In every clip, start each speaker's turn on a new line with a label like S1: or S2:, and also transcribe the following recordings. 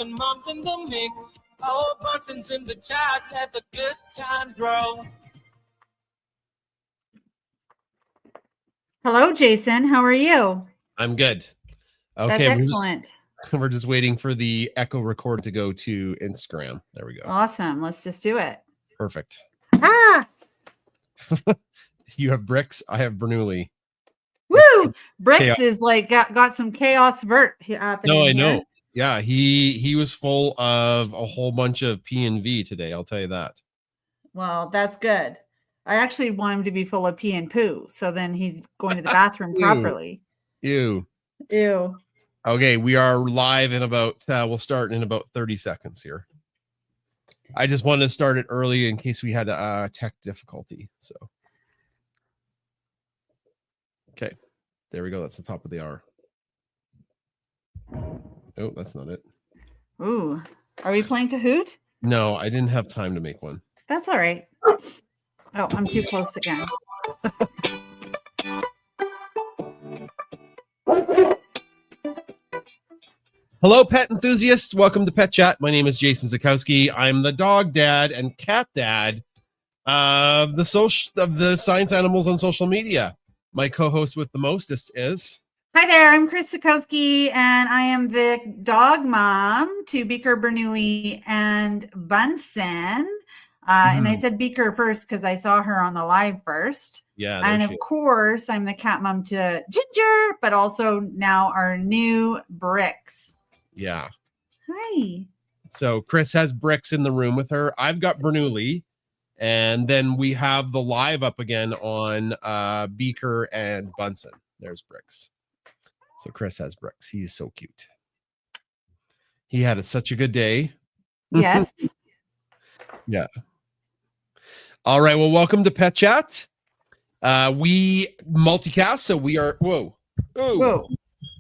S1: and Mom's in the mix. Oh, Bunson's in the chat. Let the good times roll.
S2: Hello, Jason. How are you?
S3: I'm good.
S2: Okay, that's excellent.
S3: We're just waiting for the echo record to go to Instagram. There we go.
S2: Awesome. Let's just do it.
S3: Perfect.
S2: Ah!
S3: You have Bricks. I have Bernoulli.
S2: Woo! Bricks is like got some chaos vert happening.
S3: No, I know. Yeah, he was full of a whole bunch of P and V today. I'll tell you that.
S2: Well, that's good. I actually want him to be full of pee and poo, so then he's going to the bathroom properly.
S3: Ew.
S2: Ew.
S3: Okay, we are live in about. We'll start in about 30 seconds here. I just wanted to start it early in case we had a tech difficulty. So, okay, there we go. That's the top of the hour. Oh, that's not it.
S2: Ooh, are we playing Kahoot?
S3: No, I didn't have time to make one.
S2: That's all right. Oh, I'm too close again.
S3: Hello, pet enthusiasts. Welcome to Pet Chat. My name is Jason Zakowski. I'm the dog dad and cat dad of the science animals on social media. My co-host with the mostest is...
S2: Hi there, I'm Chris Sikowski, and I am the dog mom to Beaker, Bernoulli, and Bunsen. And I said Beaker first because I saw her on the live first.
S3: Yeah.
S2: And of course, I'm the cat mom to Ginger, but also now our new Bricks.
S3: Yeah.
S2: Hi.
S3: So Chris has Bricks in the room with her. I've got Bernoulli. And then we have the live up again on Beaker and Bunsen. There's Bricks. So Chris has Bricks. He's so cute. He had such a good day.
S2: Yes.
S3: Yeah. All right. Well, welcome to Pet Chat. We multicast, so we are. Whoa.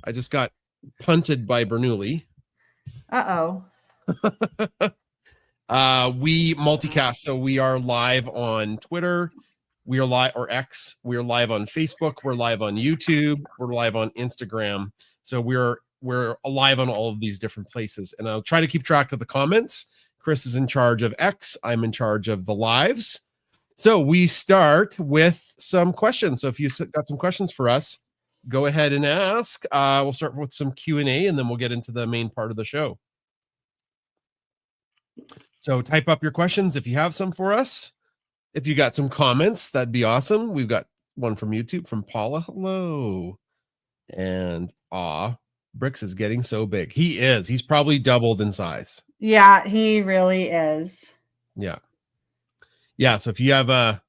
S3: I just got punted by Bernoulli.
S2: Uh-oh.
S3: We multicast, so we are live on Twitter. We are live, or X. We are live on Facebook. We're live on YouTube. We're live on Instagram. So we're live on all of these different places. And I'll try to keep track of the comments. Chris is in charge of X. I'm in charge of the lives. So we start with some questions. So if you got some questions for us, go ahead and ask. We'll start with some Q&A, and then we'll get into the main part of the show. So type up your questions if you have some for us. If you got some comments, that'd be awesome. We've got one from YouTube from Paula. Hello. And Bricks is getting so big. He is. He's probably doubled in size.
S2: Yeah, he really is.
S3: Yeah. Yeah. So if you have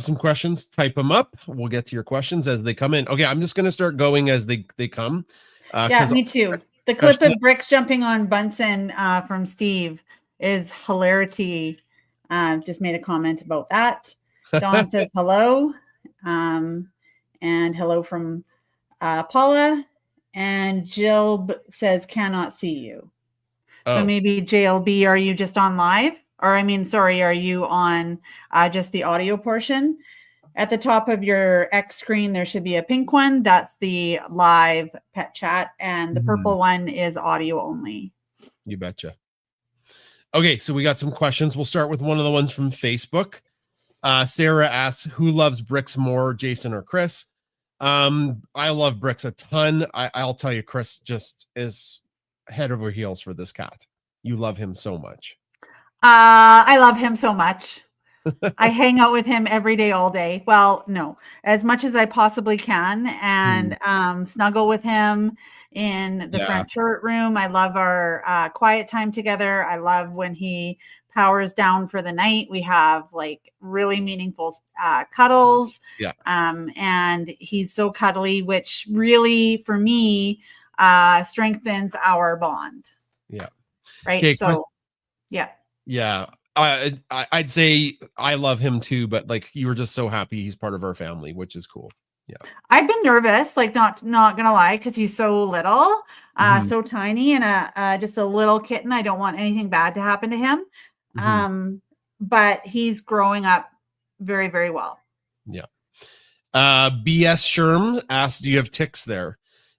S3: some questions, type them up. We'll get to your questions as they come in. Okay, I'm just going to start going as they come.
S2: Yeah, me too. The clip of Bricks jumping on Bunsen from Steve is hilarity. Just made a comment about that. Dawn says hello. And hello from Paula. And Jill says cannot see you. So maybe JLB, are you just on live? Or I mean, sorry, are you on just the audio portion? At the top of your X screen, there should be a pink one. That's the live Pet Chat. And the purple one is audio only.
S3: You betcha. Okay, so we got some questions. We'll start with one of the ones from Facebook. Sarah asks, who loves Bricks more, Jason or Chris? I love Bricks a ton. I'll tell you, Chris just is head over heels for this cat. You love him so much.
S2: I love him so much. I hang out with him every day, all day. Well, no, as much as I possibly can, and snuggle with him in the front turret room. I love our quiet time together. I love when he powers down for the night. We have like really meaningful cuddles.
S3: Yeah.
S2: And he's so cuddly, which really, for me, strengthens our bond.
S3: Yeah.
S2: Right.
S3: Okay,
S2: so, yeah.
S3: Yeah. I'd say I love him too, but like you were just so happy he's part of our family, which is cool. Yeah.
S2: I've been nervous, like not gonna lie, because he's so little, so tiny, and just a little kitten. I don't want anything bad to happen to him. But he's growing up very, very well.
S3: Yeah. BS Sherm asked, do you have ticks there?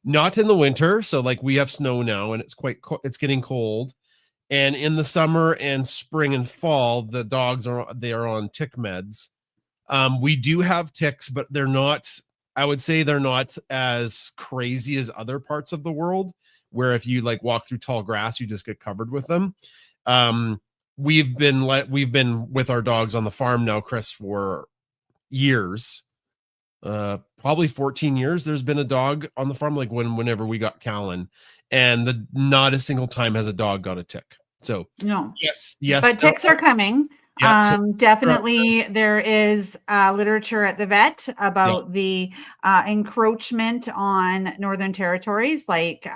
S3: Not in the winter. So like we have snow now and it's it's getting cold. And in the summer and spring and fall, the dogs are on tick meds. We do have ticks, but they're not, I would say they're not as crazy as other parts of the world, where if you like walk through tall grass, you just get covered with them. We've been with our dogs on the farm now, Chris, for years. Probably 14 years. There's been a dog on the farm, like whenever we got Callan, and not a single time has a dog got a tick. So
S2: No.
S3: yes,
S2: but ticks are coming.
S3: Yeah,
S2: Definitely there is literature at the vet about the encroachment on Northern Territories, like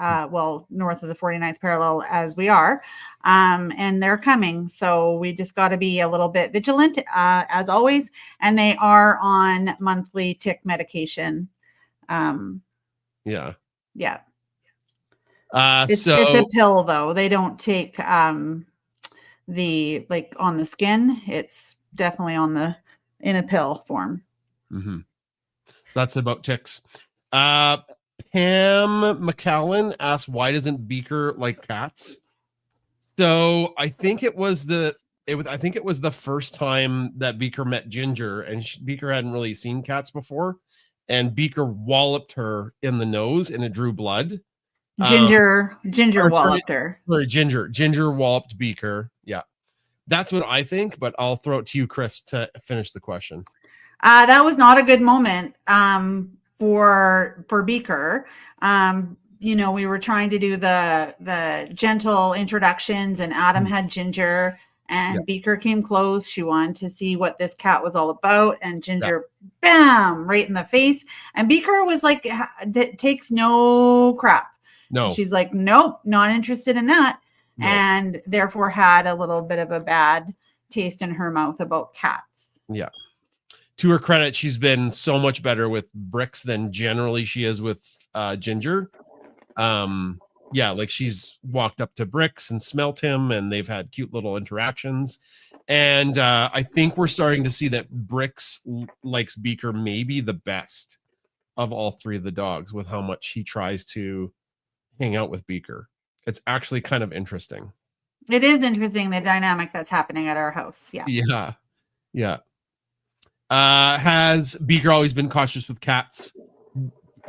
S2: north of the 49th parallel as we are, and they're coming. So we just got to be a little bit vigilant as always. And they are on monthly tick medication.
S3: Yeah.
S2: It's a pill though. They don't take the like on the skin. It's definitely in a pill form.
S3: Mm-hmm. So that's about ticks. Pam McCallan asked, why doesn't Beaker like cats? So I think it was the first time that Beaker met Ginger, and Beaker hadn't really seen cats before, and Beaker walloped her in the nose and it drew blood.
S2: Ginger walloped her.
S3: Sorry, Ginger walloped Beaker. Yeah, that's what I think. But I'll throw it to you, Chris, to finish the question.
S2: That was not a good moment for Beaker. We were trying to do the gentle introductions, and Adam had Ginger, and Beaker came close. She wanted to see what this cat was all about, and Ginger, bam, right in the face. And Beaker was like, takes no crap.
S3: No.
S2: She's like, nope, not interested in that.
S3: No.
S2: And therefore had a little bit of a bad taste in her mouth about cats.
S3: Yeah. To her credit, she's been so much better with Bricks than generally she is with Ginger. Like she's walked up to Bricks and smelt him, and they've had cute little interactions. And I think we're starting to see that Bricks likes Beaker maybe the best of all three of the dogs, with how much he tries to hang out with Beaker. It's actually kind of interesting.
S2: It is interesting, the dynamic that's happening at our house.
S3: Yeah. Has Beaker always been cautious with cats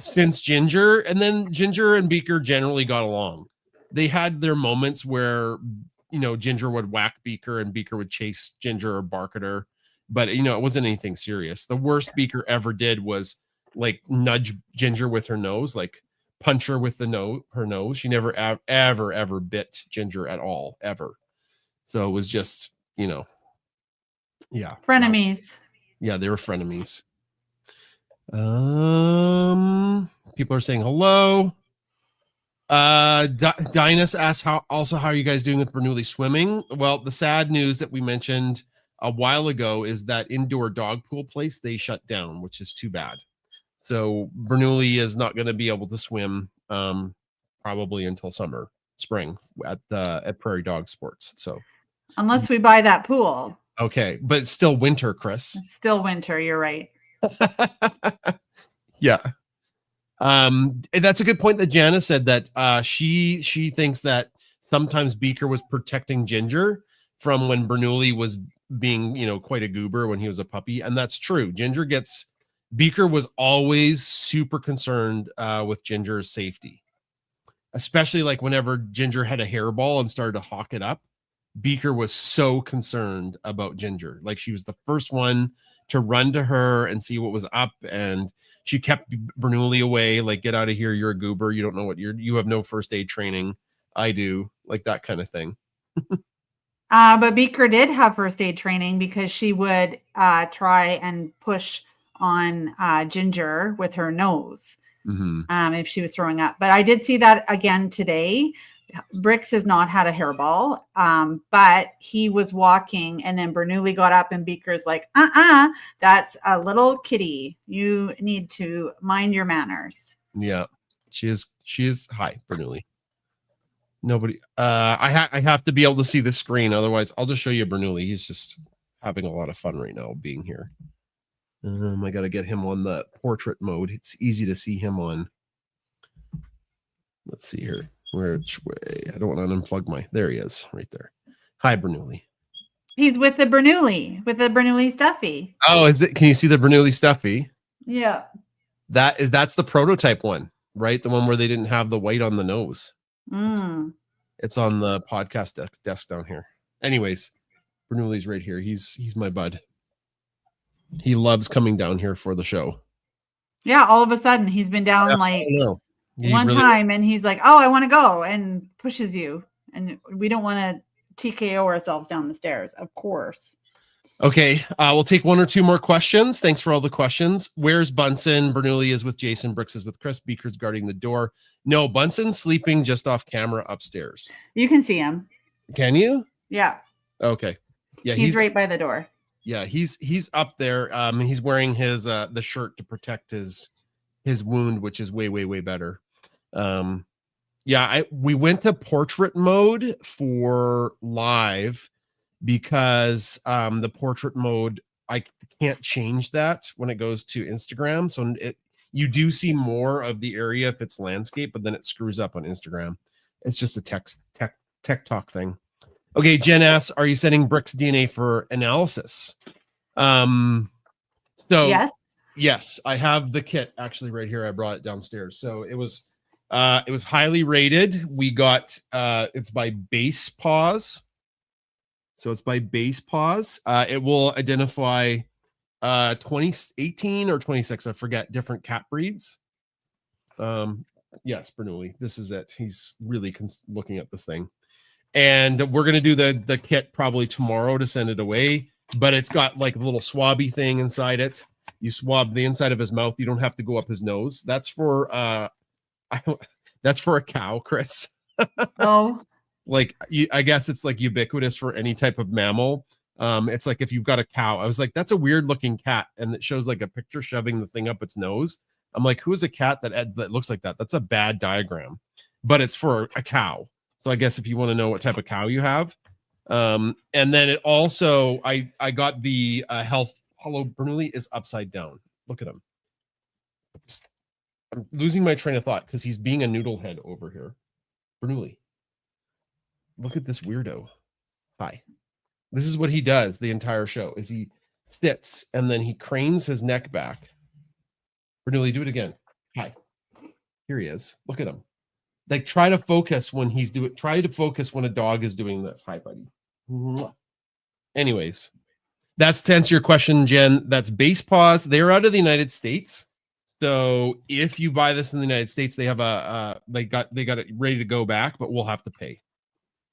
S3: since Ginger? And then Ginger and Beaker generally got along. They had their moments where, Ginger would whack Beaker and Beaker would chase Ginger or bark at her. But, it wasn't anything serious. The worst Beaker ever did was like nudge Ginger with her nose, like punch her with her nose. She never ever bit Ginger at all, ever. So it was just,
S2: frenemies.
S3: Yeah, they were frenemies. People are saying hello. Dinus asks how are you guys doing with Bernoulli swimming? Well, the sad news that we mentioned a while ago is that indoor dog pool place, they shut down, which is too bad. So Bernoulli is not going to be able to swim probably until spring at Prairie Dog Sports. So
S2: unless we buy that pool.
S3: Okay, but it's still winter, Chris.
S2: It's still winter, you're right.
S3: Yeah. That's a good point that Jana said, that she thinks that sometimes Beaker was protecting Ginger from when Bernoulli was being, quite a goober when he was a puppy, and that's true. Beaker was always super concerned with Ginger's safety, especially like whenever Ginger had a hairball and started to hawk it up. Beaker was so concerned about Ginger. Like she was the first one to run to her and see what was up, and she kept Bernoulli away. Like, get out of here! You're a goober. You don't know you have no first aid training. I do, like that kind of thing.
S2: But Beaker did have first aid training because she would try and push on Ginger with her nose if she was throwing up. But I did see that again today. Bricks has not had a hairball, but he was walking, and then Bernoulli got up, and Beaker's like, that's a little kitty. You need to mind your manners.
S3: Yeah, she is. Hi, Bernoulli. Nobody. I have to be able to see the screen, otherwise I'll just show you Bernoulli. He's just having a lot of fun right now being here. I got to get him on the portrait mode. It's easy to see him on Let's see here. Which way? I don't want to unplug my. There he is, right there. Hi, Bernoulli.
S2: He's with the Bernoulli stuffy.
S3: Oh, is it? Can you see the Bernoulli stuffy?
S2: Yeah.
S3: That's the prototype one, right? The one where they didn't have the white on the nose. It's on the podcast desk down here. Anyways, Bernoulli's right here. He's my bud. He loves coming down here for the show.
S2: Yeah, all of a sudden he's been down one time and he's like, oh, I want to go, and pushes you. And we don't want to TKO ourselves down the stairs, of course.
S3: Okay, we'll take one or two more questions. Thanks for all the questions. Where's Bunsen? Bernoulli is with Jason. Bricks is with Chris. Beaker's guarding the door. No, Bunsen's sleeping just off camera upstairs.
S2: You can see him.
S3: Can you?
S2: Yeah.
S3: Okay. Yeah,
S2: he's right by the door.
S3: Yeah, he's up there. He's wearing his the shirt to protect his wound, which is way better. We went to portrait mode for live because the portrait mode, I can't change that when it goes to Instagram. So you do see more of the area if it's landscape, but then it screws up on Instagram. It's just a tech talk thing. Okay, Jen asks, are you sending Bricks DNA for analysis? So yes, I have the kit actually right here. I brought it downstairs. So it was highly rated. We got it's by Base Paws. So it's by Base Paws. It will identify 2018 or 26, I forget, different cat breeds. Yes, Bernoulli, this is it. He's really looking at this thing. And we're going to do the kit probably tomorrow to send it away, but it's got like a little swabby thing inside it. You swab the inside of his mouth. You don't have to go up his nose. That's for a cow, Chris.
S2: Oh,
S3: I guess it's like ubiquitous for any type of mammal. It's like if you've got a cow, I was like, that's a weird looking cat. And it shows like a picture shoving the thing up its nose. I'm like, who is a cat that looks like that? That's a bad diagram, but it's for a cow. So I guess if you want to know what type of cow you have. And then it also, I got the health. Hello, Bernoulli is upside down. Look at him. I'm losing my train of thought because he's being a noodle head over here. Bernoulli, look at this weirdo. Hi. This is what he does the entire show is he sits and then he cranes his neck back. Bernoulli, do it again. Hi. Here he is. Look at him. Like try to focus when when a dog is doing this. Hi, buddy. Anyways, that's to answer your question, Jen. That's Base Paws. They're out of the United States. So if you buy this in the United States, they have they got it ready to go back, but we'll have to pay.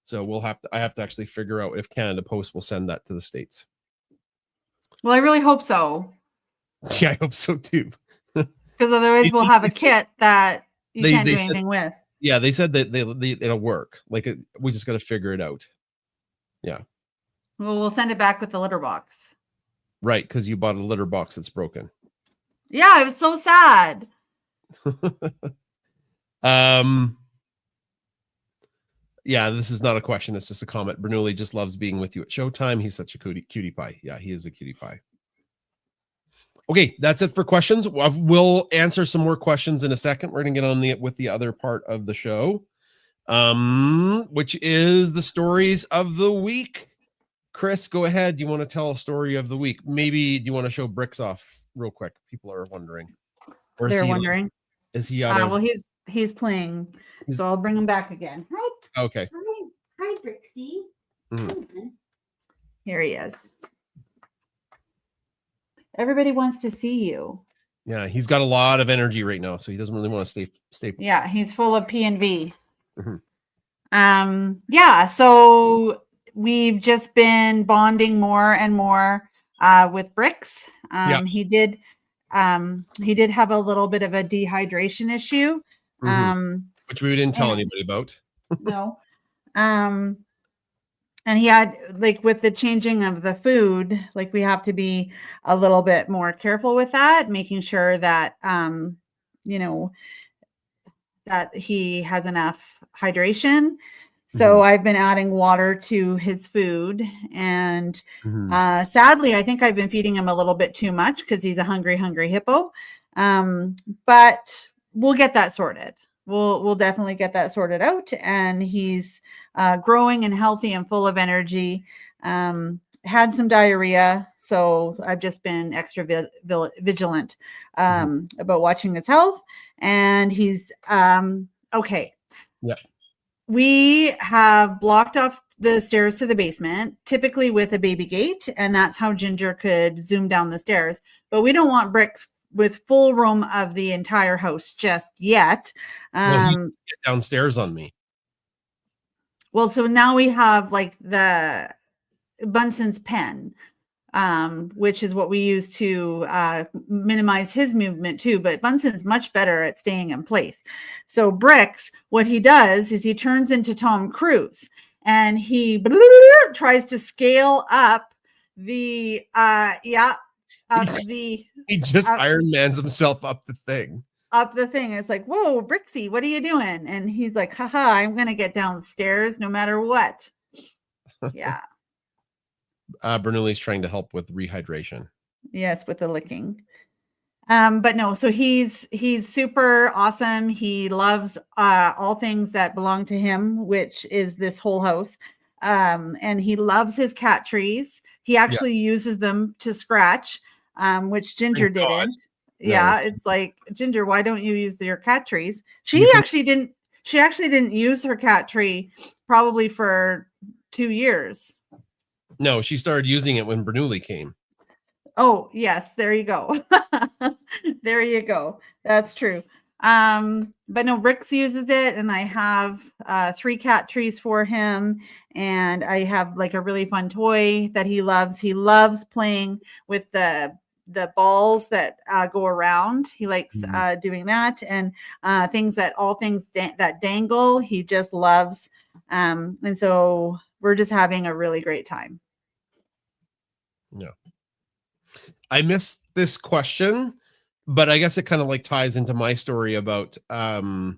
S3: So I have to actually figure out if Canada Post will send that to the States.
S2: Well, I really hope so.
S3: Yeah, I hope so too.
S2: Because otherwise we'll have a kit that you can't do anything with.
S3: Yeah, they said that it'll work. We just got to figure it out. Yeah.
S2: Well, we'll send it back with the litter box.
S3: Right, because you bought a litter box that's broken.
S2: Yeah, it was so sad.
S3: Yeah, this is not a question. It's just a comment. Bernoulli just loves being with you at Showtime. He's such a cutie pie. Yeah, he is a cutie pie. Okay, that's it for questions. We'll answer some more questions in a second. We're going to get on with the other part of the show, which is the stories of the week. Chris, go ahead. Do you want to tell a story of the week? Maybe do you want to show Bricks off real quick? People are wondering. Or
S2: they're wondering.
S3: Is he out of...
S2: Well, he's playing, so I'll bring him back again. Hi.
S3: Okay.
S2: Hi, Brixie. Mm-hmm. Here he is. Everybody wants to see you.
S3: Yeah, he's got a lot of energy right now, so he doesn't really want to stay.
S2: Yeah, he's full of P&V.
S3: Mm-hmm.
S2: Yeah, so we've just been bonding more and more with Bricks. He did have a little bit of a dehydration issue,
S3: which we didn't tell anybody about.
S2: No. And he had, with the changing of the food, we have to be a little bit more careful with that, making sure that, that he has enough hydration. So I've been adding water to his food. And sadly, I think I've been feeding him a little bit too much because he's a hungry hippo. But we'll get that sorted. we'll definitely get that sorted out. And he's growing and healthy and full of energy. Had some diarrhea, so I've just been extra vigilant about watching his health. And he's okay.
S3: Yeah.
S2: We have blocked off the stairs to the basement, typically with a baby gate, and that's how Ginger could zoom down the stairs. But we don't want Bricks with full roam of the entire house just yet.
S3: Well, he can get downstairs on me.
S2: Well, so now we have like the Bunsen's pen, which is what we use to minimize his movement too. But Bunsen's much better at staying in place. So Bricks, what he does is he turns into Tom Cruise and he tries to scale up the
S3: He just Iron Man's himself up the thing.
S2: It's like, whoa, Brixie, what are you doing? And he's like, haha, I'm gonna get downstairs no matter what. Yeah.
S3: Bernoulli's trying to help with rehydration.
S2: Yes, with the licking. But no, so he's super awesome. He loves all things that belong to him, which is this whole house. And he loves his cat trees. He actually uses them to scratch, which Ginger didn't. Yeah, it's like, Ginger, why don't you use your cat trees? She actually didn't use her cat tree probably for 2 years.
S3: No, she started using it when Bernoulli came.
S2: Oh, yes, there you go. There you go. That's true. But no, Bricks uses it, and I have 3 cat trees for him, and I have like a really fun toy that he loves. He loves playing with the balls that go around. He likes doing that, and all things that dangle. He just loves, and so we're just having a really great time.
S3: Yeah, I missed this question, but I guess it kind of like ties into my story about like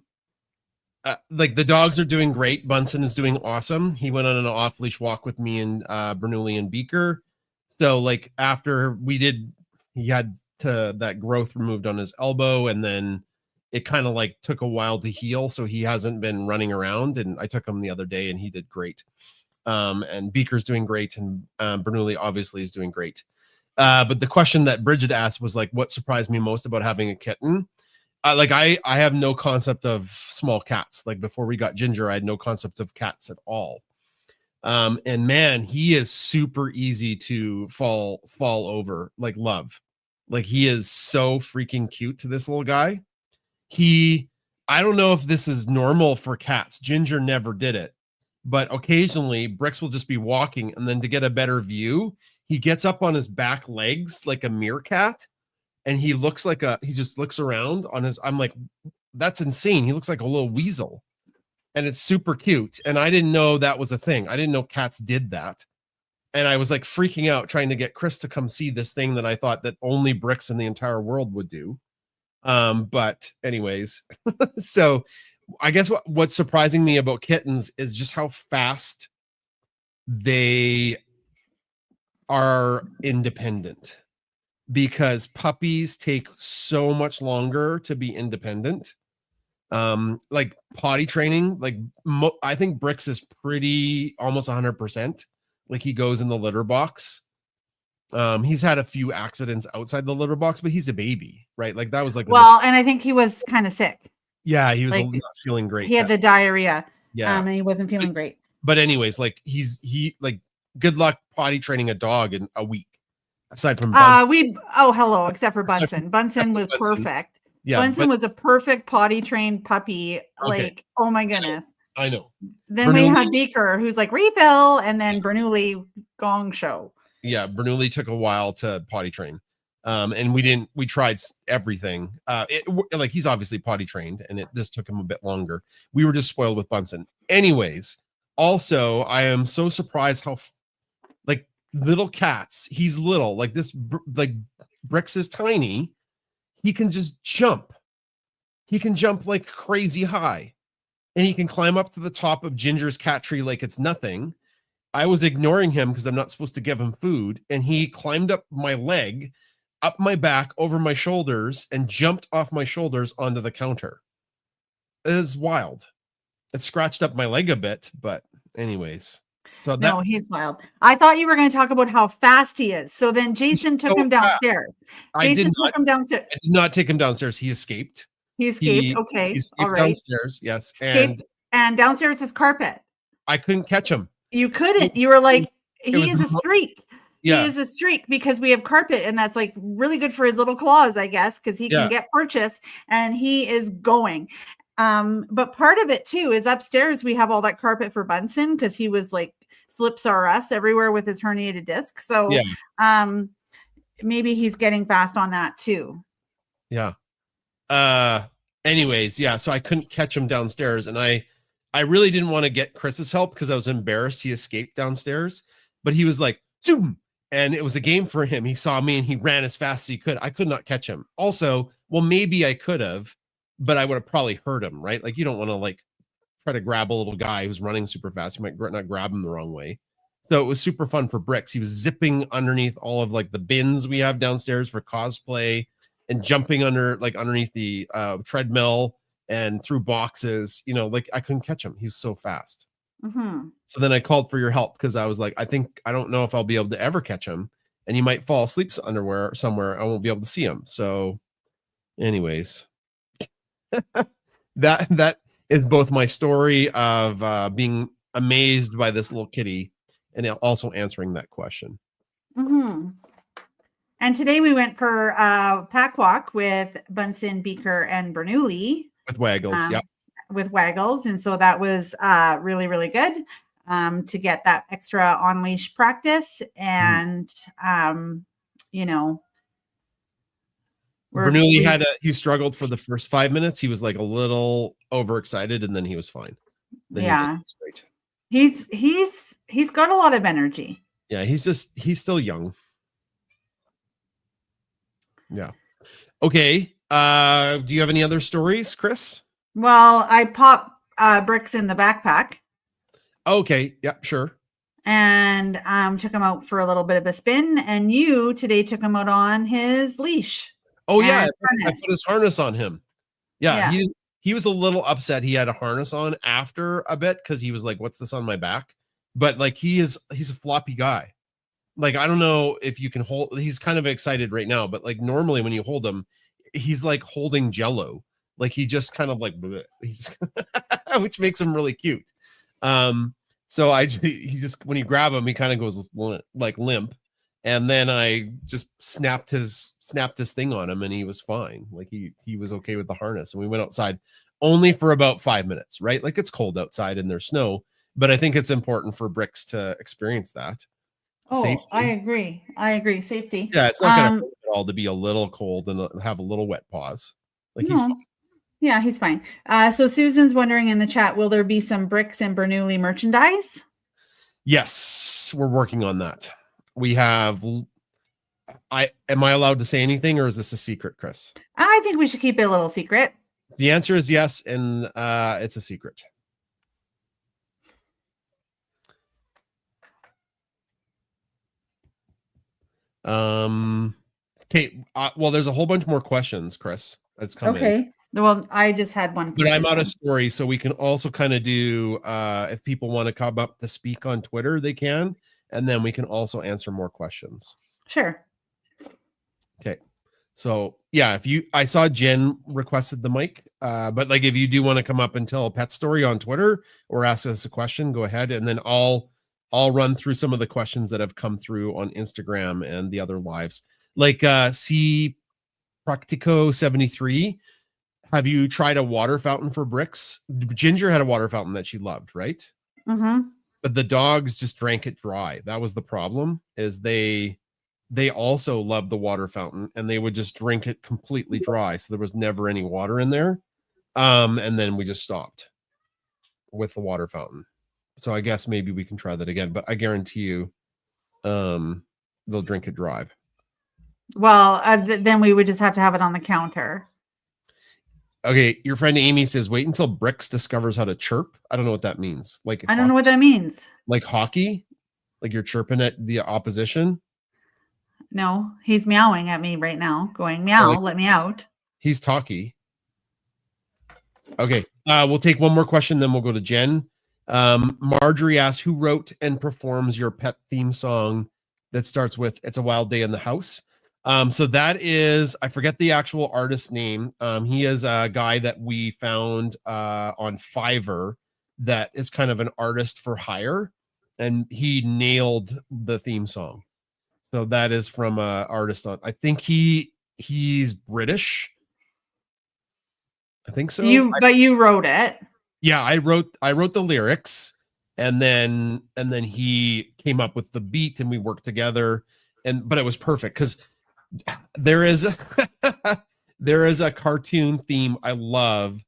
S3: the dogs are doing great. Bunsen is doing awesome. He went on an off-leash walk with me and Bernoulli and Beaker. So like after he had that growth removed on his elbow, and then it kind of like took a while to heal. So he hasn't been running around, and I took him the other day and he did great. And Beaker's doing great, and Bernoulli obviously is doing great. But the question that Bridget asked was like, what surprised me most about having a kitten? I have no concept of small cats. Like before we got Ginger, I had no concept of cats at all. And man, he is super easy to fall over, like love. Like he is so freaking cute to this little guy. I don't know if this is normal for cats. Ginger never did it, but occasionally Bricks will just be walking, and then to get a better view, he gets up on his back legs like a meerkat, and he just looks around on his. I'm like, that's insane. He looks like a little weasel, and it's super cute. And I didn't know that was a thing. I didn't know cats did that. And I was like freaking out trying to get Chris to come see this thing that I thought that only Bricks in the entire world would do. But anyways, so I guess what's surprising me about kittens is just how fast they are independent, because puppies take so much longer to be independent. Like potty training, like I think Bricks is pretty almost 100%. Like he goes in the litter box. He's had a few accidents outside the litter box, but he's a baby, right? Like that was like,
S2: and I think he was kind of sick.
S3: Yeah, he was not feeling great.
S2: He had the diarrhea.
S3: Yeah,
S2: and he wasn't feeling great.
S3: But anyways, like he good luck potty training a dog in a week. Aside from Bunsen.
S2: Except for Bunsen. Bunsen was perfect.
S3: Yeah,
S2: Bunsen was a perfect potty trained puppy. Like, oh my goodness.
S3: I know.
S2: Then we had Beaker, who's like refill, and then Bernoulli gong show.
S3: Yeah, Bernoulli took a while to potty train. And we tried everything. Like he's obviously potty trained, and it just took him a bit longer. We were just spoiled with Bunsen. Anyways, also I am so surprised how like little cats, he's little, like this, like Bricks is tiny. He can just jump. He can jump like crazy high, and he can climb up to the top of Ginger's cat tree like it's nothing. I was ignoring him because I'm not supposed to give him food, and he climbed up my leg, up my back, over my shoulders, and jumped off my shoulders onto the counter. is wild. It scratched up my leg a bit, but anyways. So that
S2: No, he's wild. I thought you were going to talk about how fast he is. So then Jason took
S3: so
S2: him downstairs.
S3: I did
S2: Jason took him downstairs.
S3: not take him downstairs. He escaped.
S2: He escaped.
S3: He
S2: Okay.
S3: escaped
S2: All right.
S3: downstairs. Yes.
S2: Escaped. And downstairs is carpet.
S3: I couldn't catch him.
S2: You couldn't. You were like,
S3: was
S2: he is a streak.
S3: Yeah.
S2: He is a streak because we have carpet, and that's like really good for his little claws, I guess, because he can get purchase, and he is going. But part of it too is upstairs we have all that carpet for Bunsen because he was like slips RS everywhere with his herniated disc. So maybe he's getting fast on that too.
S3: Yeah. Anyways, yeah. So I couldn't catch him downstairs, and I really didn't want to get Chris's help because I was embarrassed he escaped downstairs. But he was like, zoom. And it was a game for him. He saw me and he ran as fast as he could. I could not catch him. Also, well, maybe I could have, but I would have probably hurt him, right? Like you don't want to like try to grab a little guy who's running super fast. You might not grab him the wrong way. So it was super fun for Bricks. He was zipping underneath all of like the bins we have downstairs for cosplay and jumping underneath the treadmill and through boxes. You know, like I couldn't catch him. He was so fast.
S2: Mm-hmm.
S3: So then I called for your help because I was like, I don't know if I'll be able to ever catch him, and he might fall asleep underwear somewhere. I won't be able to see him. So, anyways, that is both my story of being amazed by this little kitty, and also answering that question.
S2: Mm-hmm. And today we went for a pack walk with Bunsen, Beaker, and Bernoulli
S3: With Waggles,
S2: with Waggles, and so that was really, really good to get that extra on leash practice. And you know,
S3: Bernoulli he struggled for the first 5 minutes. He was like a little overexcited, and then he was fine. Then
S2: he's got a lot of energy.
S3: Yeah, he's still young. Yeah. Okay. Do you have any other stories, Chris?
S2: Well, I pop Bricks in the backpack.
S3: Okay. Yep. Sure.
S2: And took him out for a little bit of a spin. And you today took him out on his leash.
S3: Oh yeah, I put his harness on him. Yeah. He was a little upset. He had a harness on after a bit because he was like, "What's this on my back?" But like he's a floppy guy. Like I don't know if you can hold. He's kind of excited right now, but like normally when you hold him, he's like holding Jello. Like he just kind of like, which makes him really cute. So he just when you grab him, he kind of goes like limp, and then I just snapped his thing on him, and he was fine. Like he was okay with the harness, and we went outside only for about 5 minutes. Right, like it's cold outside and there's snow, but I think it's important for Bricks to experience that.
S2: Oh,
S3: Safety.
S2: I agree. Safety.
S3: Yeah, it's not going to hurt at all to be a little cold and have a little wet paws. Like he's fine.
S2: Yeah, he's fine. So Susan's wondering in the chat, will there be some Bricks and Bernoulli merchandise?
S3: Yes, we're working on that. We have. Am I allowed to say anything, or is this a secret, Chris?
S2: I think we should keep it a little secret.
S3: The answer is yes, and it's a secret. Okay. Well, there's a whole bunch more questions, Chris. That's coming.
S2: Okay. Well, I just had one.
S3: But I'm out of story, so we can also kind of do. If people want to come up to speak on Twitter, they can, and then we can also answer more questions.
S2: Sure.
S3: Okay. So yeah, I saw Jen requested the mic, but like if you do want to come up and tell a pet story on Twitter or ask us a question, go ahead, and then I'll run through some of the questions that have come through on Instagram and the other lives. Like C Practico 73. Have you tried a water fountain for Bricks? Ginger had a water fountain that she loved, right?
S2: Mm-hmm.
S3: But the dogs just drank it dry. That was the problem. Is they also loved the water fountain, and they would just drink it completely dry. So there was never any water in there. And then we just stopped with the water fountain. So I guess maybe we can try that again. But I guarantee you, they'll drink it dry.
S2: Well, then we would just have to have it on the counter.
S3: Okay, your friend Amy says, wait until Bricks discovers how to chirp. I don't know what that means. Like
S2: I don't know what that means.
S3: Like hockey? Like you're chirping at the opposition?
S2: No, he's meowing at me right now, going, meow, let me out.
S3: He's talky. Okay. We'll take one more question, then we'll go to Jen. Marjorie asks, who wrote and performs your pet theme song that starts with "It's a Wild Day in the House"? So that is, I forget the actual artist name. He is a guy that we found on Fiverr that is kind of an artist for hire, and he nailed the theme song. So that is from a artist on, I think he's British. I think so.
S2: But you wrote it.
S3: Yeah, I wrote the lyrics, and then he came up with the beat, and we worked together, but it was perfect because there is a cartoon theme I love,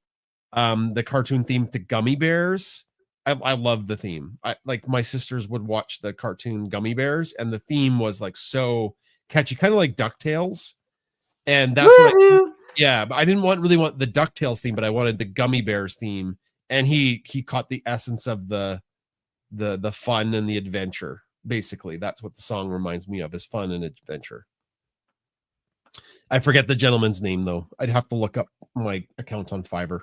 S3: the cartoon theme to Gummy Bears. I love the theme. I like, my sisters would watch the cartoon Gummy Bears, and the theme was like so catchy, kind of like DuckTales, and that's what yeah, but I didn't really want the DuckTales theme, but I wanted the Gummy Bears theme, and he caught the essence of the fun and the adventure. Basically, that's what the song reminds me of, is fun and adventure. I forget the gentleman's name though. I'd have to look up my account on Fiverr.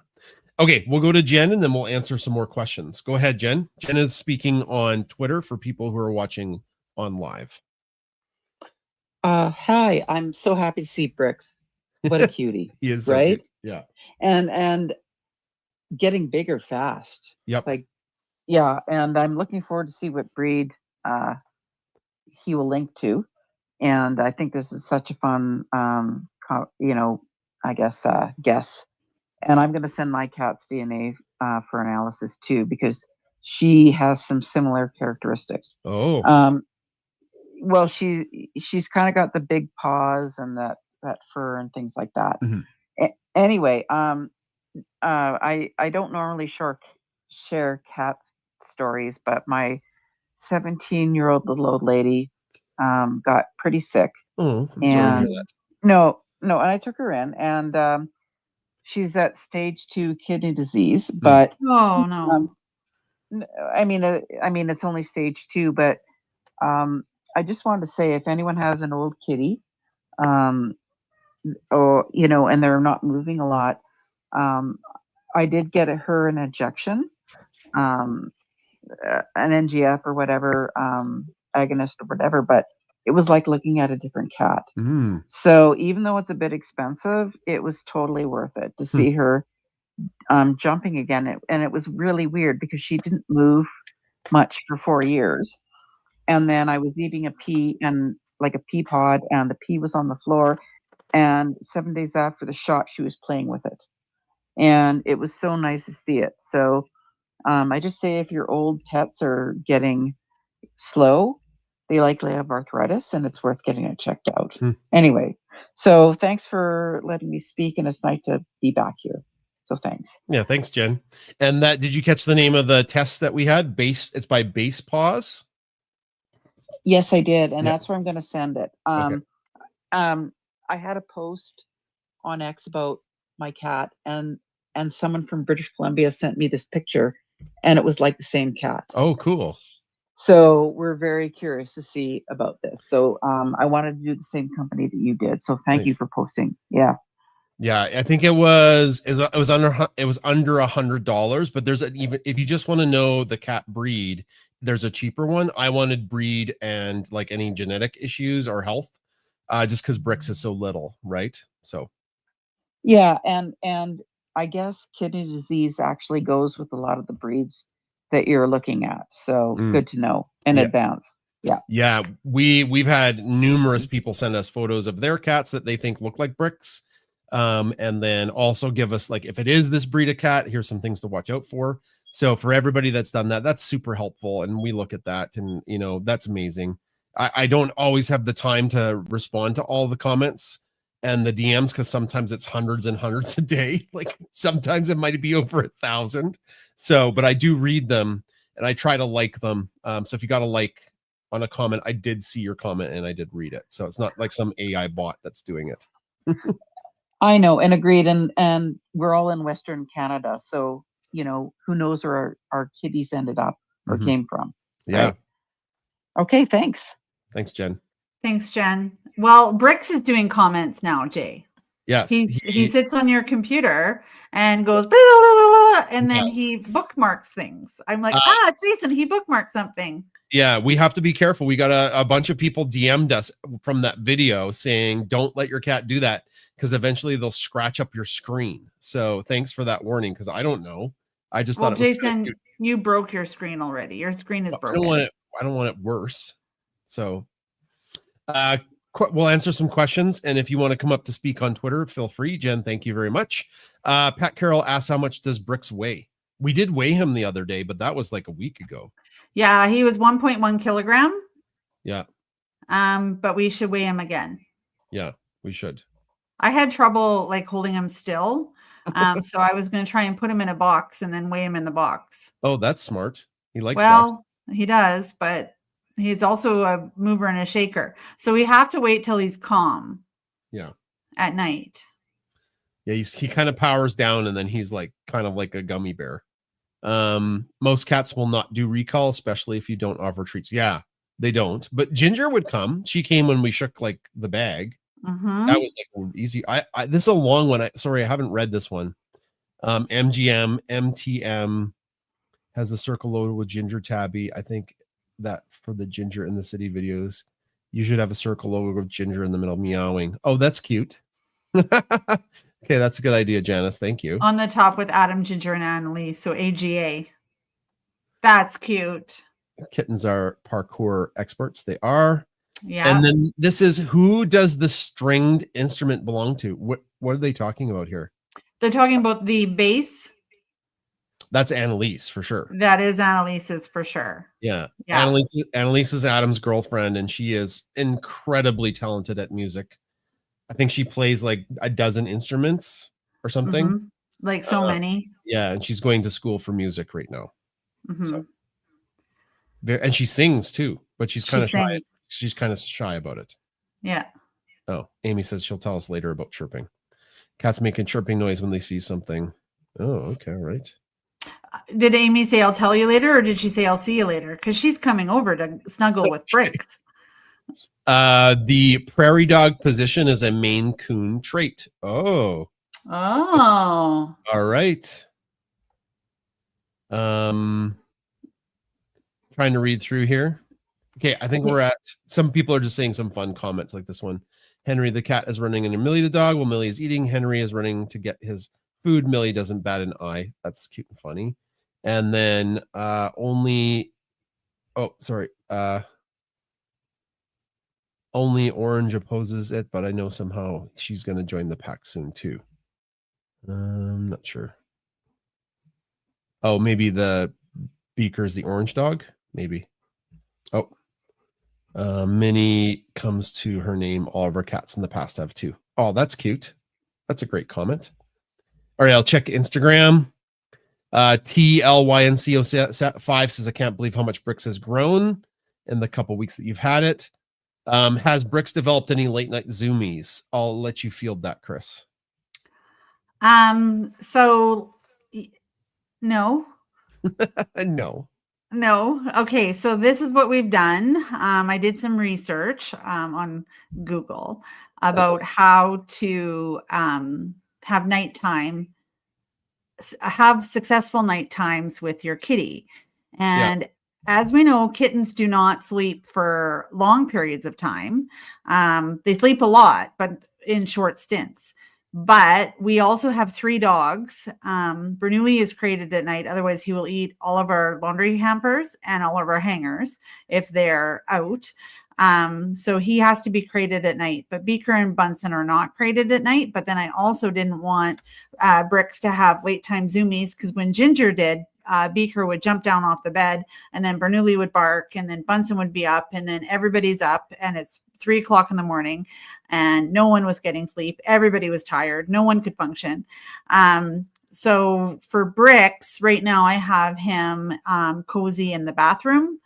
S3: Okay, we'll go to Jen, and then we'll answer some more questions. Go ahead, Jen. Jen is speaking on Twitter for people who are watching on live.
S4: Hi, I'm so happy to see Bricks. What a cutie.
S3: He is so
S4: right?
S3: cute. Yeah.
S4: And getting bigger fast.
S3: Yep.
S4: Like, yeah, and I'm looking forward to see what breed he will link to. And I think this is such a fun I guess guess. And I'm going to send my cat's DNA for analysis too, because she has some similar characteristics.
S3: Oh.
S4: Well, she's kind of got the big paws and that fur and things like that.
S3: Mm-hmm.
S4: Anyway, I don't normally share cat stories, but my 17-year-old little old lady got pretty sick.
S3: Oh,
S4: and no, and I took her in, and she's at stage 2 kidney disease. But
S2: oh no,
S4: I mean it's only stage 2, but I just wanted to say, if anyone has an old kitty, or and they're not moving a lot, I did get her an injection, an NGF or whatever, agonist or whatever, but it was like looking at a different cat. So even though it's a bit expensive, it was totally worth it to see her jumping again. And it was really weird because she didn't move much for 4 years. And then I was eating a pea, and like a pea pod, and the pea was on the floor. And 7 days after the shot, she was playing with it. And it was so nice to see it. So I just say, if your old pets are getting slow, they likely have arthritis, and it's worth getting it checked out. Anyway, so thanks for letting me speak, and it's nice to be back here. So thanks.
S3: Yeah, thanks, Jen. And did you catch the name of the test that we had? It's by Base Paws.
S4: Yes, I did, and that's where I'm going to send it.
S3: Okay.
S4: I had a post on X about my cat, and someone from British Columbia sent me this picture, and it was like the same cat.
S3: Oh, cool.
S4: So we're very curious to see about this. So I wanted to do the same company that you did. So thank you for posting. Yeah.
S3: Yeah, I think it was under $100, but there's even, if you just want to know the cat breed, there's a cheaper one. I wanted breed and like any genetic issues or health, just because Bricks is so little, right? So
S4: yeah, and I guess kidney disease actually goes with a lot of the breeds that you're looking at. So good to know in advance. Yeah.
S3: Yeah, we've had numerous people send us photos of their cats that they think look like Bricks. And then also give us, like, if it is this breed of cat, here's some things to watch out for. So for everybody that's done that, that's super helpful. And we look at that, and that's amazing. I don't always have the time to respond to all the comments and the DMs, because sometimes it's hundreds and hundreds a day. Like sometimes it might be over 1,000. So, but I do read them, and I try to like them. So if you got a like on a comment, I did see your comment and I did read it. So it's not like some AI bot that's doing it.
S4: I know, and agreed. And we're all in Western Canada, so who knows where our kitties ended up or came from.
S3: Yeah.
S4: Right? Okay, thanks.
S3: Thanks, Jen.
S2: Thanks, Jen. Well, Bricks is doing comments now, Jay.
S3: Yes.
S2: He sits on your computer and goes blah, blah, blah, blah, and then he bookmarks things. I'm like, Jason, he bookmarked something.
S3: Yeah, we have to be careful. We got a bunch of people DM'd us from that video saying, don't let your cat do that because eventually they'll scratch up your screen. So thanks for that warning because I don't know. I just thought it was
S2: Jason, you broke your screen already. Your screen is broken.
S3: I don't want it worse. So we'll answer some questions. And if you want to come up to speak on Twitter, feel free. Jen, thank you very much. Pat Carroll asks, how much does Bricks weigh? We did weigh him the other day, but that was like a week ago.
S2: Yeah, he was 1.1 kilogram.
S3: Yeah.
S2: But we should weigh him again.
S3: Yeah, we should.
S2: I had trouble like holding him still. So I was going to try and put him in a box and then weigh him in the box.
S3: Oh, that's smart. He likes boxes.
S2: He does, but he's also a mover and a shaker. So we have to wait till he's calm.
S3: Yeah.
S2: At night.
S3: Yeah, he kind of powers down and then he's like kind of like a gummy bear. Most cats will not do recall, especially if you don't offer treats. Yeah, they don't. But Ginger would come. She came when we shook like the bag.
S2: Mm-hmm.
S3: That was like easy. This is a long one. I haven't read this one. MTM has a circle loaded with Ginger Tabby. I think that for the Ginger in the City videos, you should have a circle loaded with Ginger in the middle meowing. Oh, that's cute. Okay, that's a good idea, Janice. Thank you.
S2: On the top with Adam, Ginger, and Annalise. So AGA. That's cute.
S3: Kittens are parkour experts. They are.
S2: Yeah.
S3: And then this is, who does the stringed instrument belong to? What are they talking about here?
S2: They're talking about the bass.
S3: That's Annalise for sure.
S2: That is Annalise's for sure.
S3: Yeah. Annalise is Adam's girlfriend, and she is incredibly talented at music. I think she plays like a dozen instruments or something.
S2: Mm-hmm. Like so many.
S3: Yeah, and she's going to school for music right now.
S2: Mm-hmm.
S3: So, and she sings too, but she's kind of shy. She's kind of shy about it.
S2: Yeah.
S3: Oh, Amy says she'll tell us later about chirping. Cats making chirping noise when they see something. Oh, okay, right.
S2: Did Amy say I'll tell you later, or did she say I'll see you later? Because she's coming over to snuggle with Bricks.
S3: The prairie dog position is a Maine Coon trait. Oh.
S2: All
S3: right. Trying to read through here. Okay, I think we're at, some people are just saying some fun comments like this one. Henry the cat is running into Millie the dog while Millie is eating. Henry is running to get his food. Millie doesn't bat an eye. That's cute and funny. And then only Orange opposes it, but I know somehow she's going to join the pack soon too. I'm not sure. Oh, maybe the Beaker is the orange dog. Maybe. Oh, Minnie comes to her name. All of our cats in the past have too. Oh, that's cute. That's a great comment. All right, I'll check Instagram. TLYNCO5 says, I can't believe how much Bricks has grown in the couple weeks that you've had it. Has Bricks developed any late night zoomies? I'll let you field that, Chris.
S2: So no.
S3: No.
S2: Okay. So this is what we've done. I did some research on Google about how to have successful night times with your kitty. And as we know, kittens do not sleep for long periods of time. They sleep a lot, but in short stints. But we also have 3 dogs. Bernoulli is created at night. Otherwise, he will eat all of our laundry hampers and all of our hangers if they're out. So he has to be created at night. But Beaker and Bunsen are not created at night. But then I also didn't want Bricks to have late time zoomies, because when Ginger did, Beaker would jump down off the bed, and then Bernoulli would bark, and then Bunsen would be up, and then everybody's up, and it's 3 o'clock in the morning, and no one was getting sleep. Everybody was tired. No one could function. So for Bricks, right now I have him cozy in the bathroom,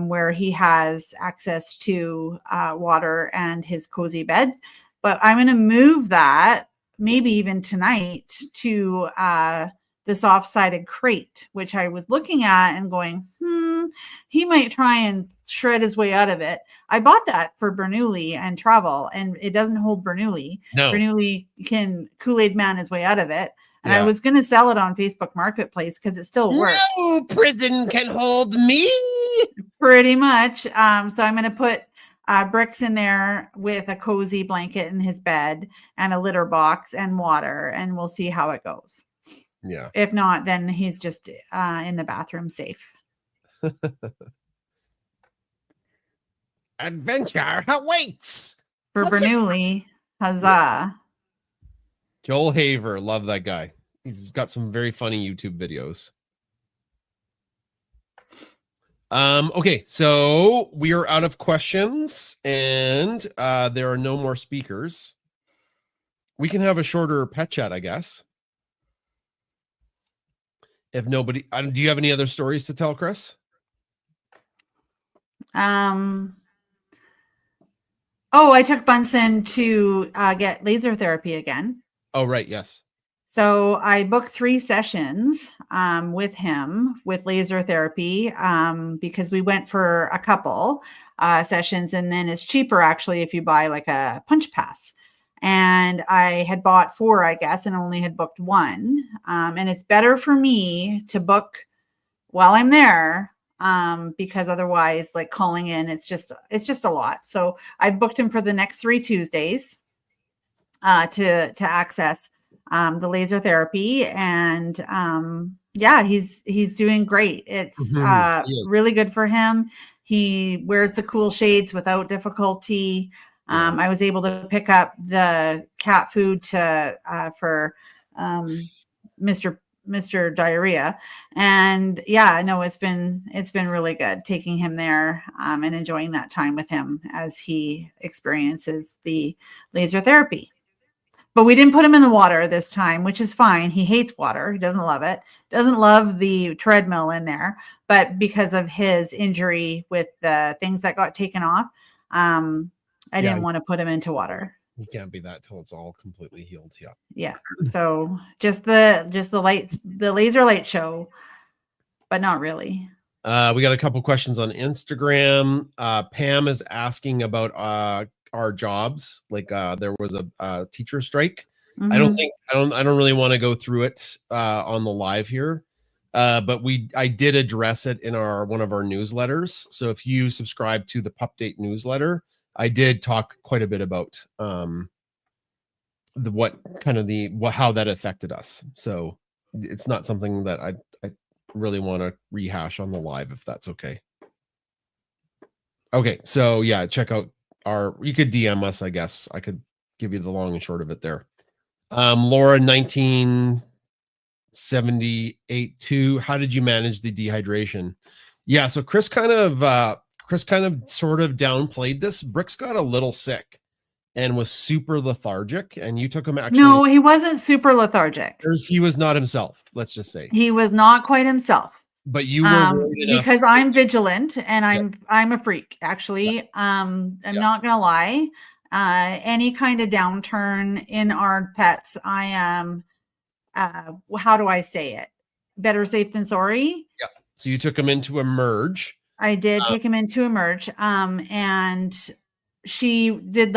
S2: where he has access to water and his cozy bed. But I'm going to move that maybe even tonight to the soft-sided crate, which I was looking at and going, he might try and shred his way out of it. I bought that for Bernoulli and travel, and it doesn't hold Bernoulli.
S3: No.
S2: Bernoulli can Kool-Aid man his way out of it. And I
S3: Yeah.
S2: was going to sell it on Facebook Marketplace because it still works.
S3: No prison can hold me.
S2: Pretty much. So I'm going to put Bricks in there with a cozy blanket in his bed and a litter box and water, and we'll see how it goes.
S3: Yeah.
S2: If not, then he's just in the bathroom safe.
S3: Adventure awaits.
S2: For Bernoulli, huzzah.
S3: Joel Haver, love that guy. He's got some very funny YouTube videos. Okay, so we are out of questions and there are no more speakers. We can have a shorter pet chat, I guess. If nobody, do you have any other stories to tell, Chris?
S2: Oh, I took Bunsen to get laser therapy again.
S3: Oh, right. Yes.
S2: So I booked 3 sessions with him with laser therapy because we went for a couple sessions, and then it's cheaper actually if you buy like a punch pass. And I had bought 4, I guess, and only had booked 1. And it's better for me to book while I'm there because otherwise, like calling in, it's just a lot. So I booked him for the next 3 Tuesdays to access the laser therapy, and yeah, he's doing great. It's really good for him. He wears the cool shades without difficulty. I was able to pick up the cat food for Mr. Diarrhea, and yeah, no, it's been really good taking him there and enjoying that time with him as he experiences the laser therapy. But we didn't put him in the water this time, which is fine. He hates water. He doesn't love it. Doesn't love the treadmill in there. But because of his injury with the things that got taken off, I didn't want to put him into water.
S3: He can't be that till it's all completely healed. Yeah.
S2: Yeah. So just the laser light show, but not really.
S3: We got a couple questions on Instagram. Pam is asking about our jobs. Like there was a teacher strike.
S2: Mm-hmm.
S3: I don't really want to go through it on the live here. But I did address it in one of our newsletters. So if you subscribe to the Pupdate newsletter, I did talk quite a bit about how that affected us. So it's not something that I really want to rehash on the live, if that's okay. Okay, so yeah, check out you could DM us, I guess. I could give you the long and short of it there. Laura 1978 2, how did you manage the dehydration? Yeah, so Chris kind of sort of downplayed this. Bricks got a little sick and was super lethargic, and you took him actually.
S2: No, he wasn't super lethargic.
S3: He was not himself, let's just say.
S2: He was not quite himself.
S3: But you were
S2: because I'm vigilant and I'm a freak, actually. I'm not gonna lie. Any kind of downturn in our pets, I am how do I say it? Better safe than sorry.
S3: Yeah. So you took him into Emerge.
S2: I did take him into Emerge. And she did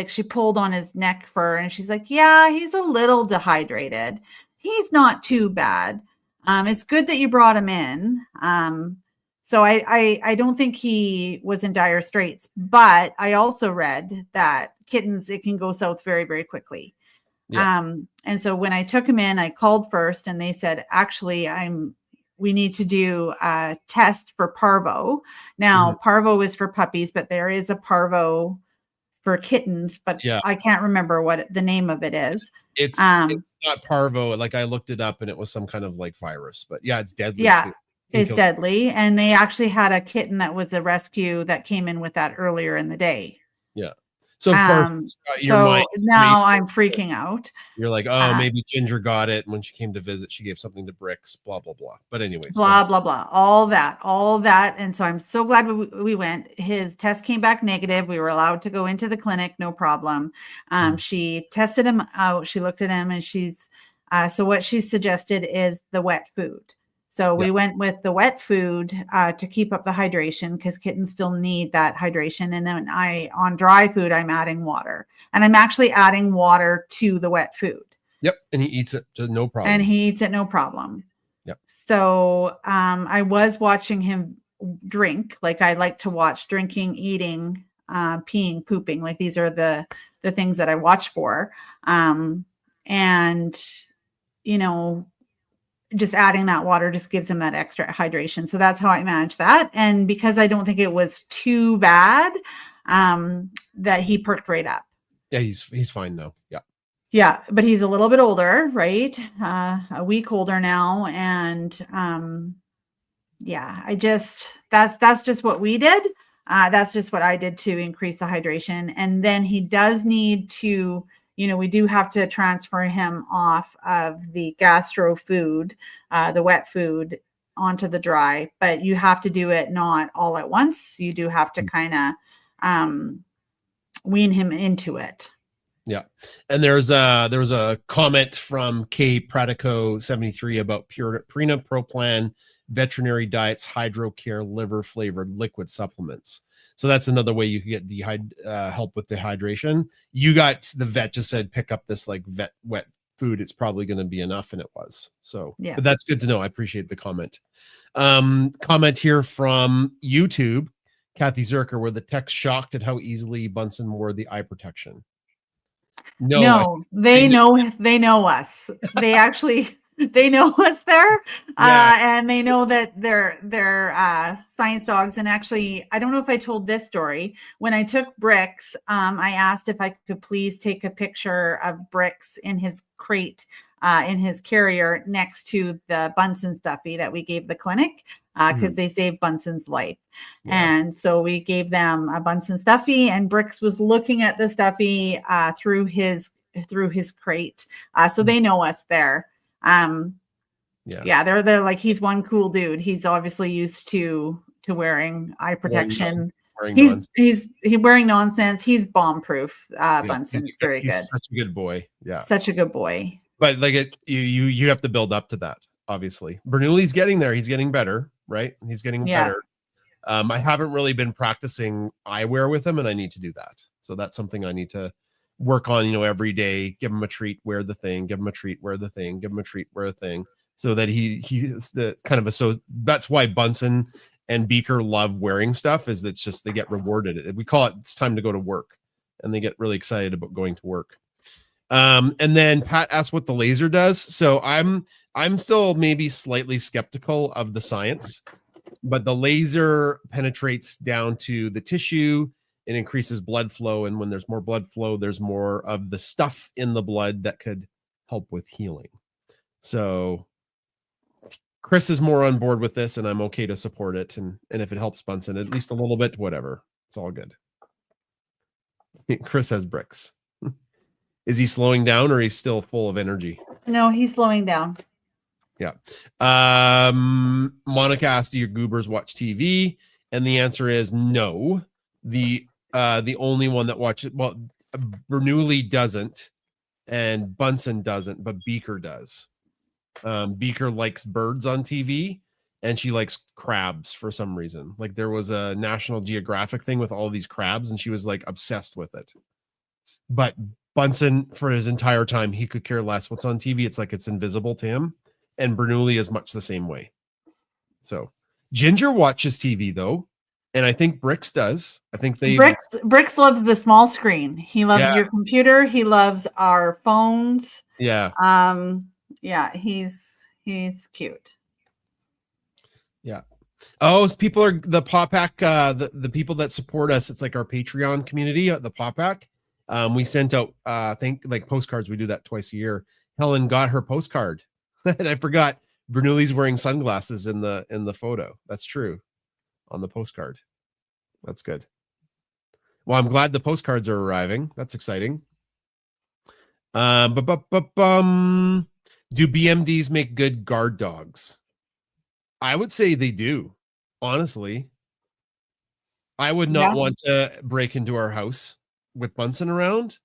S2: she pulled on his neck fur, and she's like, yeah, he's a little dehydrated. He's not too bad. It's good that you brought him in. So I don't think he was in dire straits, but I also read that kittens, it can go south very, very quickly. Yeah. And so when I took him in, I called first, and they said, actually, we need to do a test for parvo. Now, parvo is for puppies, but there is a parvo for kittens, but I can't remember what the name of it is.
S3: It's not parvo. Like I looked it up, and it was some kind of like virus, but yeah, it's deadly.
S2: Yeah,
S3: too.
S2: It's deadly. And they actually had a kitten that was a rescue that came in with that earlier in the day.
S3: Yeah. So of course,
S2: now I'm freaking out.
S3: You're like, oh, maybe Ginger got it. And when she came to visit, she gave something to Bricks, blah, blah, blah. But anyways.
S2: Blah, blah, blah. All that. And so I'm so glad we went. His test came back negative. We were allowed to go into the clinic. No problem. She tested him out. She looked at him, and she's So what she suggested is the wet food. So we went with the wet food to keep up the hydration, because kittens still need that hydration. And then on dry food, I'm adding water, and I'm actually adding water to the wet food.
S3: Yep. And he eats it, no problem.
S2: And he eats it, no problem.
S3: Yep.
S2: So I was watching him drink. Like I like to watch drinking, eating, peeing, pooping. Like these are the things that I watch for. And, you know, just adding that water just gives him that extra hydration. So that's how I manage that. And because I don't think it was too bad, that he perked right up.
S3: Yeah, he's fine though. Yeah.
S2: Yeah, but he's a little bit older, right? A week older now. And yeah, that's just what we did. That's just what I did to increase the hydration. And then he does need to, you know, we do have to transfer him off of the gastro food, the wet food, onto the dry, but you have to do it not all at once. You do have to kind of wean him into it.
S3: Yeah. And there was a comment from K Pratico 73 about Purina Pro Plan veterinary diets, hydrocare, liver flavored liquid supplements. So that's another way you could get help with dehydration. You got, the vet just said, pick up this like wet food. It's probably going to be enough. And it was. So, yeah, but that's good to know. I appreciate the comment. Comment here from YouTube, Kathy Zerker, where the text shocked at how easily Bunsen wore the eye protection.
S2: No, they know us. They actually, they know us there. And they know that they're science dogs. And actually, I don't know if I told this story. When I took Bricks, I asked if I could please take a picture of Bricks in his crate, in his carrier, next to the Bunsen stuffy that we gave the clinic, because they saved Bunsen's life. Yeah. And so we gave them a Bunsen stuffy, and Bricks was looking at the stuffy through his crate. So they know us there. They're like, he's one cool dude. He's obviously used to wearing eye protection. He's wearing nonsense. He's bomb proof. Bunsen's very good.
S3: Such a good boy. Yeah.
S2: Such a good boy.
S3: But like you have to build up to that, obviously. Bernoulli's getting there. He's getting better, right? He's getting better. I haven't really been practicing eyewear with him, and I need to do that. So that's something I need to work on, every day. Give him a treat, wear the thing, give him a treat, wear the thing, give him a treat, wear a thing. So that he's the kind of so that's why Bunsen and Beaker love wearing stuff, is that's just they get rewarded. We call it, it's time to go to work, and they get really excited about going to work. And then Pat asked what the laser does. So I'm still maybe slightly skeptical of the science, but the laser penetrates down to the tissue. It increases blood flow. And when there's more blood flow, there's more of the stuff in the blood that could help with healing. So Chris is more on board with this, and I'm okay to support it. And if it helps Bunsen at least a little bit, whatever, it's all good. Chris has Bricks. Is he slowing down, or he's still full of energy?
S2: No, he's slowing down.
S3: Yeah. Monica asked, do your goobers watch TV? And the answer is no. The only one that watches, well, Bernoulli doesn't, and Bunsen doesn't, but Beaker does. Beaker likes birds on TV, and she likes crabs for some reason. Like there was a National Geographic thing with all these crabs, and she was like obsessed with it. But Bunsen, for his entire time, he could care less what's on TV. It's like it's invisible to him. And Bernoulli is much the same way. So Ginger watches TV though, and I think Bricks does. I think
S2: Bricks loves the small screen. He loves your computer. He loves our phones.
S3: Yeah.
S2: He's cute.
S3: Yeah. Oh, people are the Papak, the people that support us. It's like our Patreon community, the Papak. We sent out like postcards. We do that twice a year. Helen got her postcard, and I forgot Bernoulli's wearing sunglasses in the photo. That's true, on the postcard. That's good. Well, I'm glad the postcards are arriving. That's exciting. Do BMDs make good guard dogs? I would say they do. Honestly, I would not want to break into our house with Bunsen around.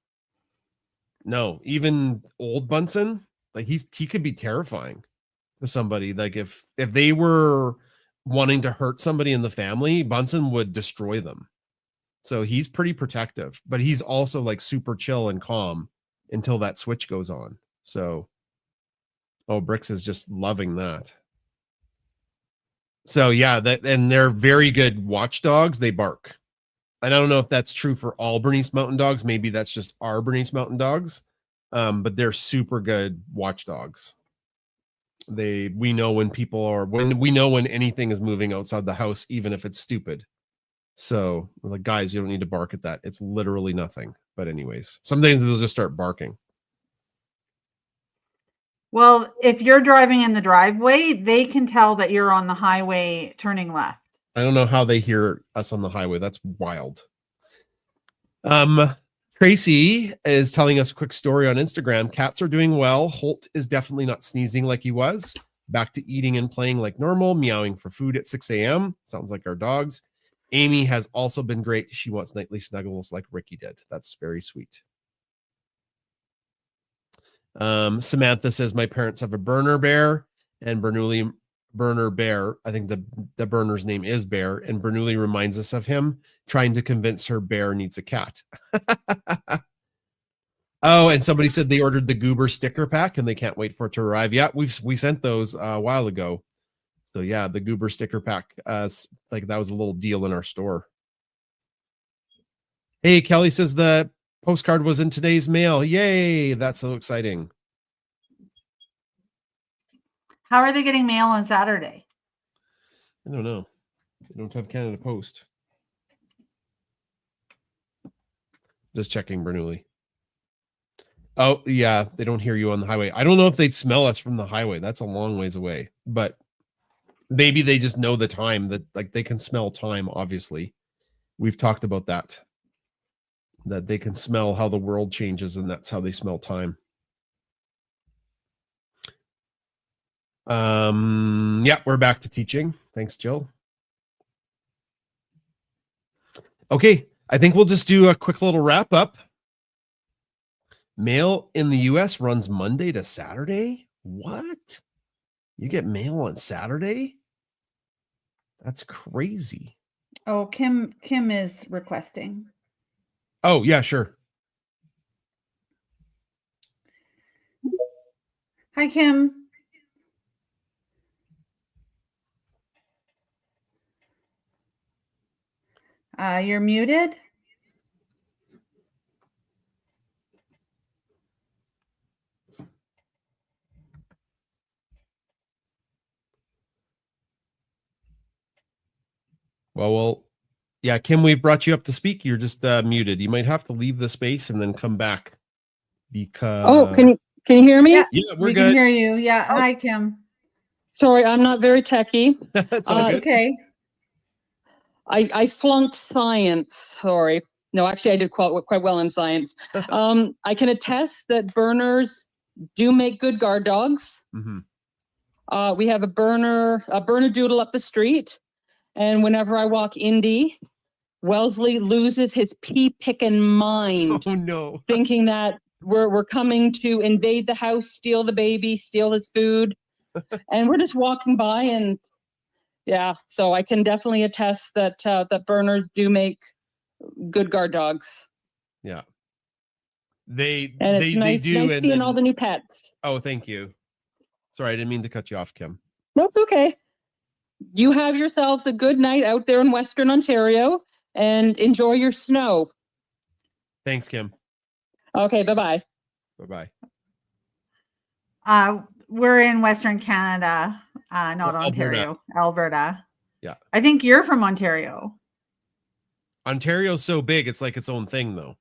S3: No, even old Bunsen, Like he could be terrifying to somebody. Like if they were wanting to hurt somebody in the family, Bunsen would destroy them. So he's pretty protective, but he's also like super chill and calm until that switch goes on. So, oh, Bricks is just loving that. So yeah, and they're very good watchdogs. They bark. I don't know if that's true for all Bernese Mountain Dogs. Maybe that's just our Bernese Mountain Dogs. But they're super good watchdogs. We know when when anything is moving outside the house, even if it's stupid. So like, guys, you don't need to bark at that. It's literally nothing. But anyways, sometimes they'll just start barking.
S2: Well, if you're driving in the driveway, they can tell that you're on the highway turning left.
S3: I don't know how they hear us on the highway. That's wild. Tracy is telling us a quick story on Instagram. Cats are doing well. Holt is definitely not sneezing like he was. Back to eating and playing like normal, meowing for food at 6 a.m. Sounds like our dogs. Amy has also been great. She wants nightly snuggles like Ricky did. That's very sweet. Samantha says, my parents have a Berner bear, and Bernoulli Berner Bear. I think the Berner's name is Bear, and Bernoulli reminds us of him trying to convince her bear needs a cat. Oh, and somebody said they ordered the Goober sticker pack and they can't wait for it to arrive. Yeah, we sent those a while ago. So yeah, the Goober sticker pack, like that was a little deal in our store. Hey, Kelly says the postcard was in today's mail. Yay, that's so exciting.
S2: How are they getting mail on Saturday?
S3: I don't know. They don't have Canada Post. Just checking, Bernoulli. Oh, yeah, they don't hear you on the highway. I don't know if they'd smell us from the highway. That's a long ways away. But maybe they just know the time, that like they can smell time, obviously. We've talked about that. That they can smell how the world changes, and that's how they smell time. Yeah, we're back to teaching. Thanks, Jill. Okay, I think we'll just do a quick little wrap up. Mail in the US runs Monday to Saturday. What? You get mail on Saturday? That's crazy.
S2: Oh, Kim is requesting.
S3: Oh, yeah, sure.
S2: Hi, Kim. You're muted.
S3: Well, yeah, Kim, we've brought you up to speak. You're just muted. You might have to leave the space and then come back because.
S5: Oh, can you hear me?
S3: Yeah,
S2: we
S3: good.
S2: can hear you. Yeah.
S5: Oh.
S2: Hi, Kim.
S5: Sorry, I'm not very techie.
S3: That's all good.
S2: Okay.
S5: I flunked science. Sorry. No, actually, I did quite well in science. I can attest that Berners do make good guard dogs.
S3: Mm-hmm.
S5: We have a Bernedoodle up the street, and whenever I walk Indy, Wellesley loses his pea-picking mind.
S3: Oh no!
S5: Thinking that we're coming to invade the house, steal the baby, steal his food, and we're just walking by, and yeah. So I can definitely attest that that Berners do make good guard dogs.
S3: Yeah, they
S5: nice
S3: do.
S5: Nice seeing all the new pets.
S3: Oh, thank you. Sorry, I didn't mean to cut you off, Kim.
S5: That's okay. You have yourselves a good night out there in Western Ontario, and enjoy your snow.
S3: Thanks, Kim.
S5: Okay, bye-bye.
S3: Bye-bye.
S2: We're in Western Canada, not
S3: Alberta.
S2: Ontario, Alberta.
S3: Yeah.
S2: I think you're from Ontario.
S3: Ontario's so big, it's like its own thing, though.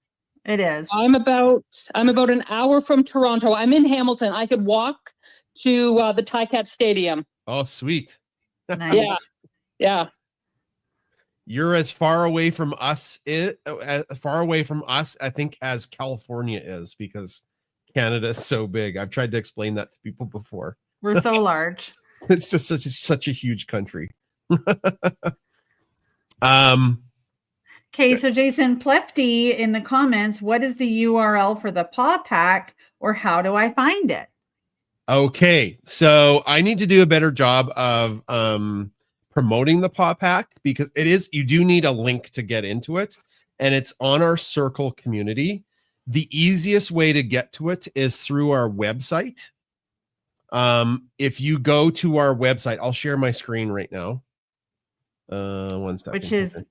S2: It is.
S5: I'm about an hour from Toronto. I'm in Hamilton. I could walk to the Ticats Stadium.
S3: Oh, sweet.
S2: Nice.
S5: Yeah.
S3: You're as far away from us, I think, as California is, because Canada is so big. I've tried to explain that to people before.
S2: We're so large.
S3: It's just such a huge country.
S2: Okay, so Jason Plefty in the comments, what is the URL for the paw pack, or how do I find it?
S3: Okay, so I need to do a better job of promoting the Paw Pack, because you do need a link to get into it, and it's on our Circle community. The easiest way to get to it is through our website. If you go to our website, I'll share my screen right now. 1 second.
S2: Which is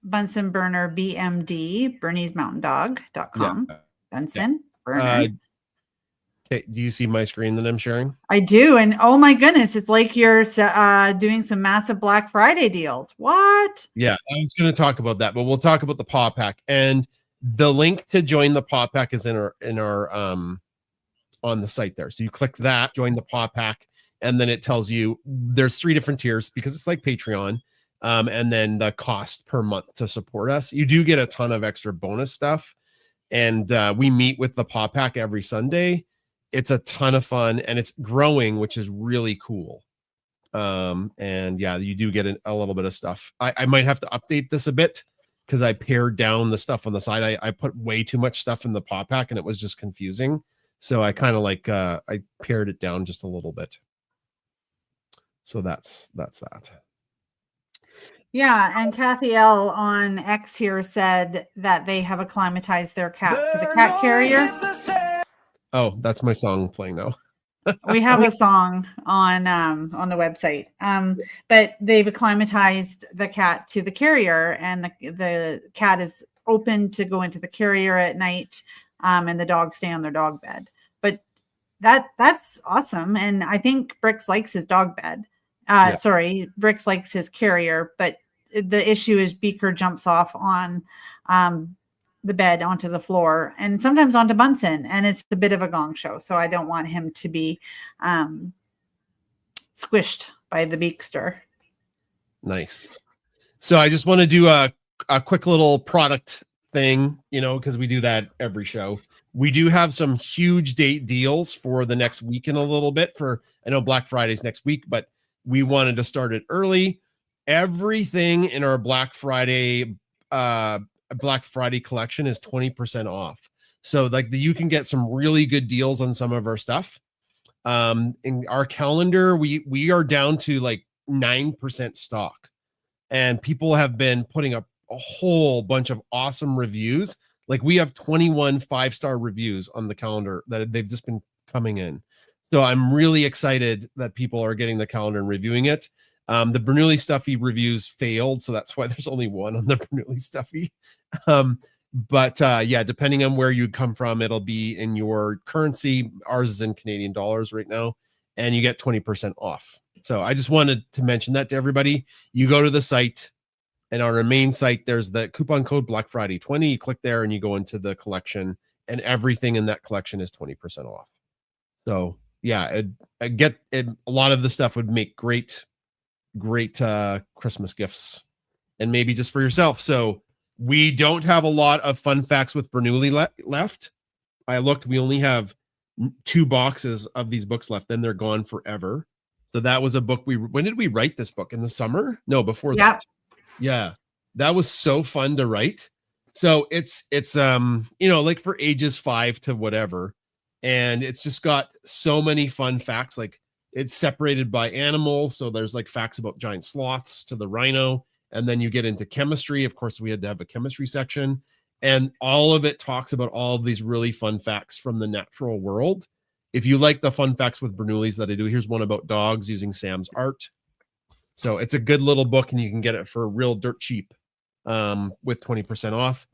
S2: Bunsen Burner BMD, Bernie'sMountainDog.com.
S3: Yeah.
S2: Bunsen Burner.
S3: Okay, do you see my screen that I'm sharing?
S2: I do. And oh my goodness, it's like you're doing some massive Black Friday deals. What?
S3: Yeah, I was going to talk about that, but we'll talk about the Paw Pack. And the link to join the Paw Pack is in our on the site there. So you click that, join the Paw Pack, and then it tells you there's 3 different tiers, because it's like Patreon. And then the cost per month to support us. You do get a ton of extra bonus stuff. And we meet with the Paw Pack every Sunday. It's a ton of fun, and it's growing, which is really cool. And yeah, you do get a little bit of stuff. I might have to update this a bit, because I pared down the stuff on the side. I put way too much stuff in the Paw Pack, and it was just confusing. So I kind of I pared it down just a little bit. So that's that.
S2: Yeah, and Kathy L on X here said that they have acclimatized their cat to the cat carrier.
S3: Oh, that's my song playing now.
S2: We have a song on the website. But they've acclimatized the cat to the carrier, and the cat is open to go into the carrier at night, and the dogs stay on their dog bed. But that's awesome. And I think Bricks likes his dog bed. Sorry, Bricks likes his carrier, but the issue is Beaker jumps off on the bed onto the floor, and sometimes onto Bunsen, and it's a bit of a gong show. So I don't want him to be squished by the Beakster.
S3: Nice. So I just want to do a quick little product thing, because we do that every show. We do have some huge date deals for the next week in a little bit. I know Black Friday's next week, but we wanted to start it early. Everything in our Black Friday collection is 20% off. So you can get some really good deals on some of our stuff. In our calendar, we are down to 9% stock, and people have been putting up a whole bunch of awesome reviews. We have 21 5-star reviews on the calendar that they've just been coming in. So I'm really excited that people are getting the calendar and reviewing it. The Bernoulli Stuffy reviews failed, so that's why there's only one on the Bernoulli Stuffy. But depending on where you come from, it'll be in your currency. Ours is in Canadian dollars right now, and you get 20% off. So I just wanted to mention that to everybody. You go to the site, and on our main site, there's the coupon code Black Friday 20. You click there, and you go into the collection, and everything in that collection is 20% off. So yeah, a lot of the stuff would make great Christmas gifts, and maybe just for yourself. So we don't have a lot of fun facts with Bernoulli left. I looked, we only have 2 boxes of these books left, then they're gone forever. So that was a book when did we write this book? In the summer? No, before that. Yeah. That was so fun to write. So it's for ages 5 to whatever. And it's just got so many fun facts. It's separated by animals. So there's facts about giant sloths to the rhino. And then you get into chemistry. Of course, we had to have a chemistry section. And all of it talks about all of these really fun facts from the natural world. If you like the fun facts with Bernoulli's that I do, here's one about dogs using Sam's art. So it's a good little book, and you can get it for real dirt cheap with 20% off.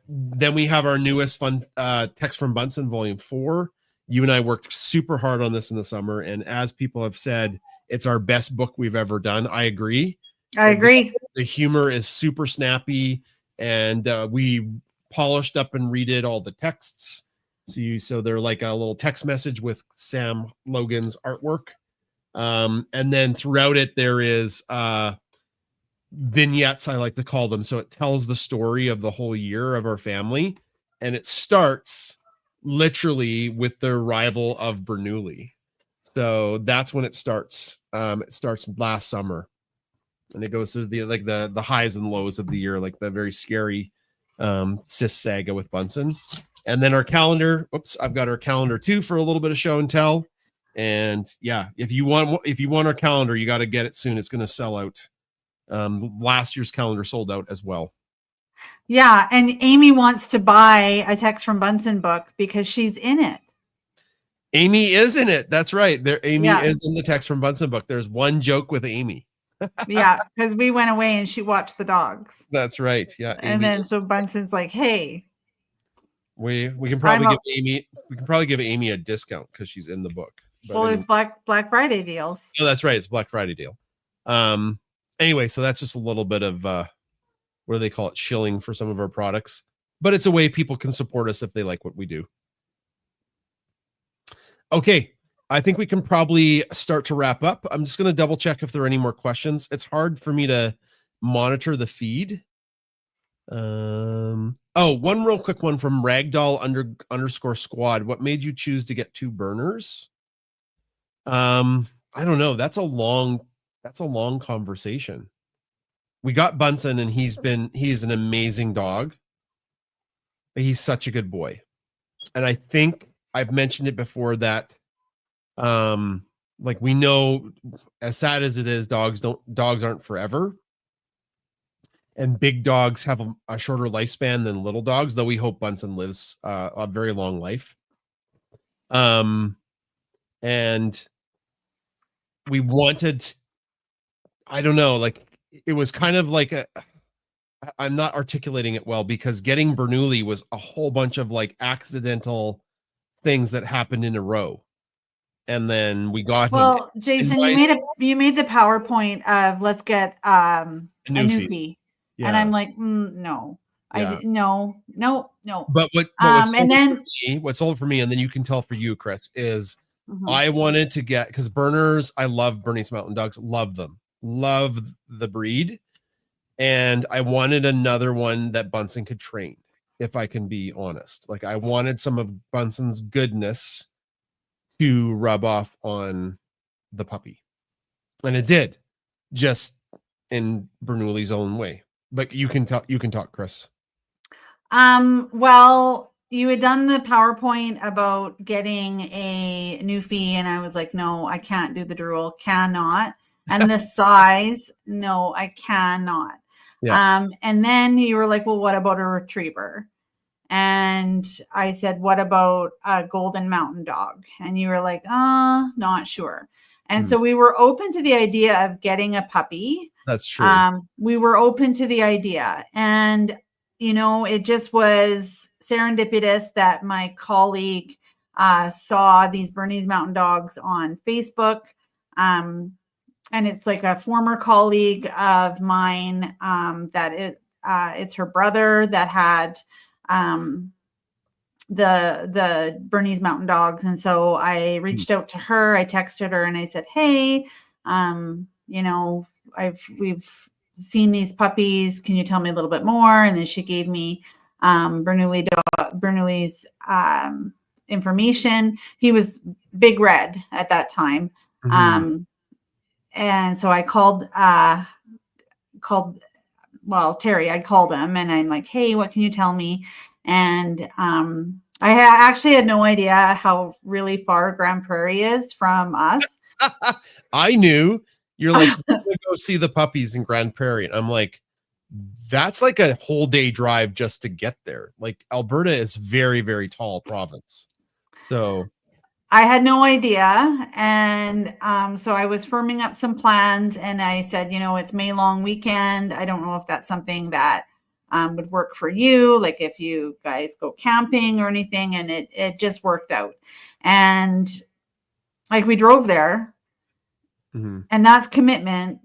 S3: Then we have our newest fun Text from Bunsen, Volume 4. You and I worked super hard on this in the summer, and as people have said, it's our best book we've ever done. I agree. The humor is super snappy, and we polished up and redid all the texts. So they're like a little text message with Sam Logan's artwork. And then throughout it, there is vignettes, I like to call them. So it tells the story of the whole year of our family. And it starts literally with the arrival of Bernoulli. So that's when it starts. It starts last summer. And it goes through the highs and lows of the year, the very scary cis saga with Bunsen. And then our calendar. I've got our calendar too for a little bit of show and tell. And yeah, if you want our calendar, you got to get it soon. It's going to sell out. Last year's calendar sold out as well.
S2: Yeah, and Amy wants to buy a Text from Bunsen book because she's in it.
S3: Amy is in it. That's right. Amy
S2: Yeah.
S3: is in the Text from Bunsen book. There's one joke with Amy.
S2: Yeah, because we went away and she watched the dogs.
S3: That's right. Yeah.
S2: And then so Bunsen's like, hey.
S3: We can probably give Amy a discount because she's in the book. But
S2: well, there's Black Friday deals.
S3: Oh, that's right. It's Black Friday deal. Anyway, so that's just a little bit of what do they call it? Shilling for some of our products. But it's a way people can support us if they like what we do. Okay. I think we can probably start to wrap up. I'm just going to double check if there are any more questions. It's hard for me to monitor the feed. One real quick one from Ragdoll_squad. What made you choose to get 2 burners? I don't know. That's a long conversation. We got Bunsen and he's an amazing dog. He's such a good boy. And I think I've mentioned it before that like we know, as sad as it is, dogs aren't forever. And big dogs have a shorter lifespan than little dogs, though we hope Bunsen lives a very long life. And we wanted, I don't know, like it was kind of like I'm not articulating it well because getting Bernoulli was a whole bunch of like accidental things that happened in a row. And then we got him.
S2: Well, Jason, you made the PowerPoint of let's get a Newfie. Yeah. And I'm like, no, yeah. I didn't. No.
S3: But what sold for me, and then you can tell for you, Chris, is I wanted to get, because Berners, I love Bernese Mountain Dogs, love them, love the breed, and I wanted another one that Bunsen could train. If I can be honest, like I wanted some of Bunsen's goodness to rub off on the puppy, and it did, just in Bernoulli's own way. But you can talk, Chris.
S2: Well, you had done the PowerPoint about getting a Newfie, and I was like, no, I can't do the drool, cannot. And the size, no, I cannot. Yeah. And then you were like, well, what about a retriever? And I said, what about a Golden Mountain Dog? And you were like, not sure. And so we were open to the idea of getting a puppy.
S3: That's true.
S2: We were open to the idea. And, you know, it just was serendipitous that my colleague saw these Bernese Mountain Dogs on Facebook. And it's like a former colleague of mine it's her brother that had the Bernese Mountain Dogs. And so I reached out to her, I texted her and I said, hey, you know, we've seen these puppies. Can you tell me a little bit more? And then she gave me Bernoulli's information. He was Big Red at that time. And so I called Terry, I called him and I'm like, hey, what can you tell me? And I actually had no idea how really far Grand Prairie is from us.
S3: I knew. You're like, we're gonna go see the puppies in Grand Prairie. And I'm like, that's like a whole day drive just to get there. Like Alberta is very, very tall province. So
S2: I had no idea. And so I was firming up some plans and I said, you know, it's May long weekend. I don't know if that's something that would work for you. Like if you guys go camping or anything. And it just worked out. And like we drove there and that's commitment.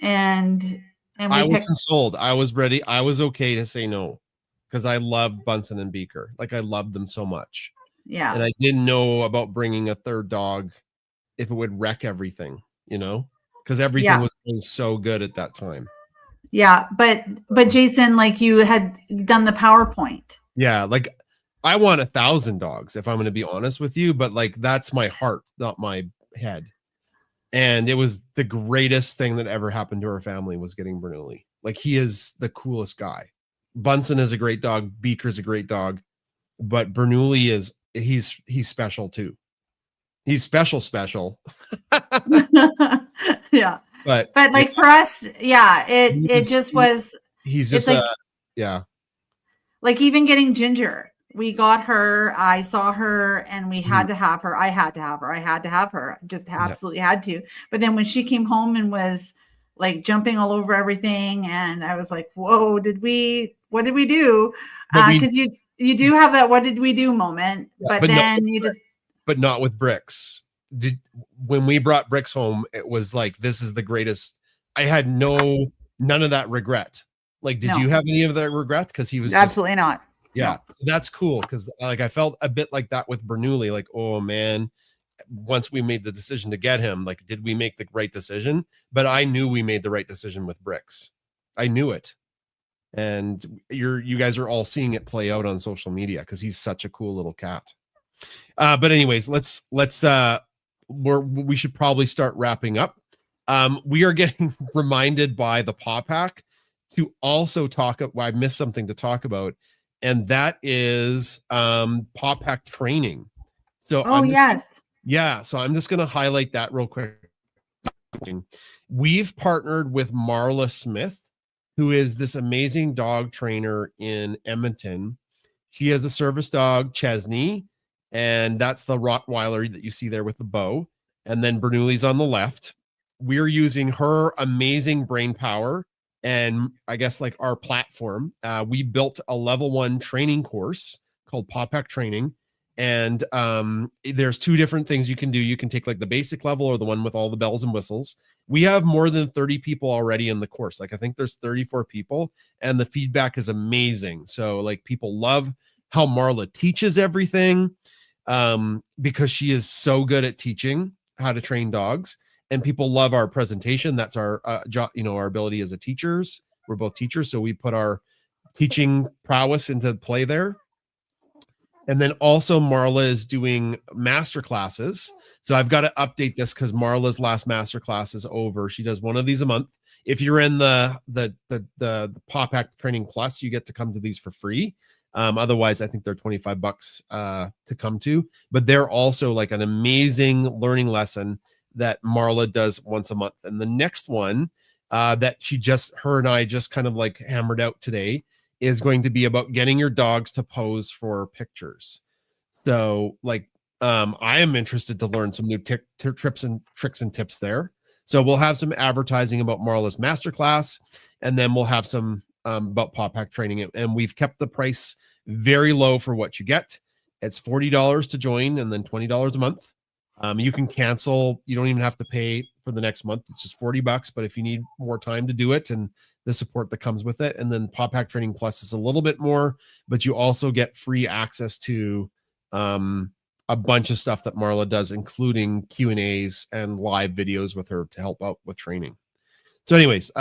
S2: And
S3: I wasn't sold. I was ready. I was okay to say no because I love Bunsen and Beaker. Like I loved them so much.
S2: Yeah.
S3: And I didn't know about bringing a third dog if it would wreck everything, you know, because everything was going so good at that time.
S2: Yeah. But Jason, like you had done the PowerPoint.
S3: Yeah. Like I want 1,000 dogs if I'm going to be honest with you, but like, that's my heart, not my head. And it was the greatest thing that ever happened to our family was getting Bernoulli. Like he is the coolest guy. Bunsen is a great dog. Beaker's a great dog, but Bernoulli he's special too. He's special.
S2: Yeah.
S3: But
S2: Like for us, yeah, it
S3: He's-
S2: just was
S3: he's
S2: it's
S3: just
S2: like
S3: yeah.
S2: like even getting Ginger. We got her, I saw her, and we had to have her. I had to have her. I had to have her. Just absolutely had to. But then when she came home and was like jumping all over everything, and I was like, whoa, what did we do? Because you do have that what did we do moment, but then you just
S3: but not with Bricks. When we brought Bricks home, it was like, this is the greatest. I had none of that regret. Like, did you have any of that regret? Because he was
S2: absolutely not.
S3: Yeah, so that's cool, because like I felt a bit like that with Bernoulli, like, oh man, once we made the decision to get him, like, did we make the right decision? But I knew we made the right decision with Bricks. I knew it. And you guys are all seeing it play out on social media because he's such a cool little cat. But anyways, let's we should probably start wrapping up. We are getting reminded by the Paw Pack to also talk about, I missed something to talk about, and that is Paw Pack training. So so I'm just going to highlight that real quick. We've partnered with Marla Smith, who is this amazing dog trainer in Edmonton. She has a service dog, Chesney, and that's the Rottweiler that you see there with the bow. And then Bernoulli's on the left. We're using her amazing brain power and I guess like our platform. We built a level 1 training course called Paw Pack Training. And there's 2 different things you can do. You can take like the basic level or the one with all the bells and whistles. We have more than 30 people already in the course. Like I think there's 34 people and the feedback is amazing. So like people love how Marla teaches everything because she is so good at teaching how to train dogs, and people love our presentation. That's our job, our ability as a teachers. We're both teachers, so we put our teaching prowess into play there. And then also Marla is doing master classes. So I've got to update this because Marla's last master class is over. She does one of these a month. If you're in the Paw Pack Training Plus, you get to come to these for free. Otherwise, I think they're $25 to come to. But they're also like an amazing learning lesson that Marla does once a month. And the next one that her and I just kind of like hammered out today is going to be about getting your dogs to pose for pictures. So like I am interested to learn some new tricks and tips there. So we'll have some advertising about Marla's masterclass, and then we'll have some about Paw Pack Training. And we've kept the price very low for what you get. It's $40 to join and then $20 a month. You can cancel. You don't even have to pay for the next month. It's just $40. But if you need more time to do it and the support that comes with it, and then Paw Pack Training Plus is a little bit more, but you also get free access to a bunch of stuff that Marla does, including Q&As and live videos with her to help out with training. So anyways,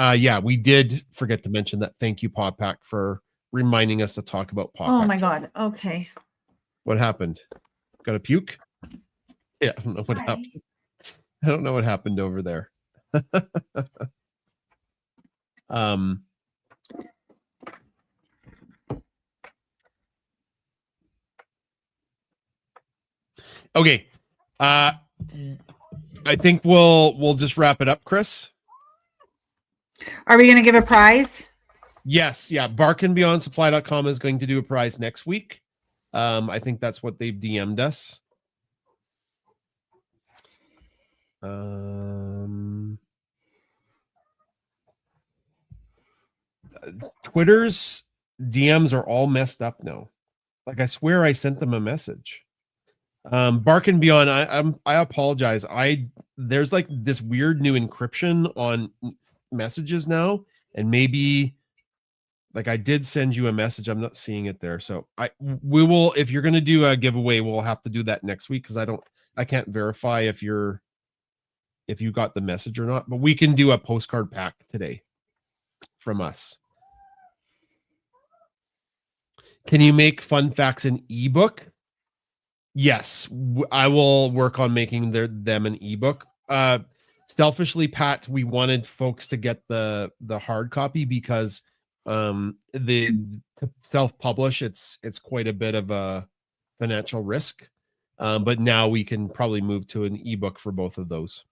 S3: we did forget to mention that. Thank you, Paw Pack, for reminding us to talk about Paw Pack.
S2: Oh my God. Okay.
S3: What happened? Got a puke? Yeah, I don't know what happened. I don't know what happened over there. Okay. I think we'll just wrap it up, Chris.
S2: Are we going to give a prize?
S3: Yes. Yeah. BarkandBeyondSupply.com is going to do a prize next week. I think that's what they've DM'd us. Twitter's DMs are all messed up now. Like I swear I sent them a message. Bark and Beyond, I apologize. There's like this weird new encryption on messages now, and maybe like I did send you a message. I'm not seeing it there. So we will, if you're gonna do a giveaway, we'll have to do that next week because I can't verify if you got the message or not, but we can do a postcard pack today from us. Can you make fun facts an ebook? Yes, I will work on making them an ebook. Selfishly, Pat, we wanted folks to get the hard copy because to self-publish it's quite a bit of a financial risk. But now we can probably move to an ebook for both of those.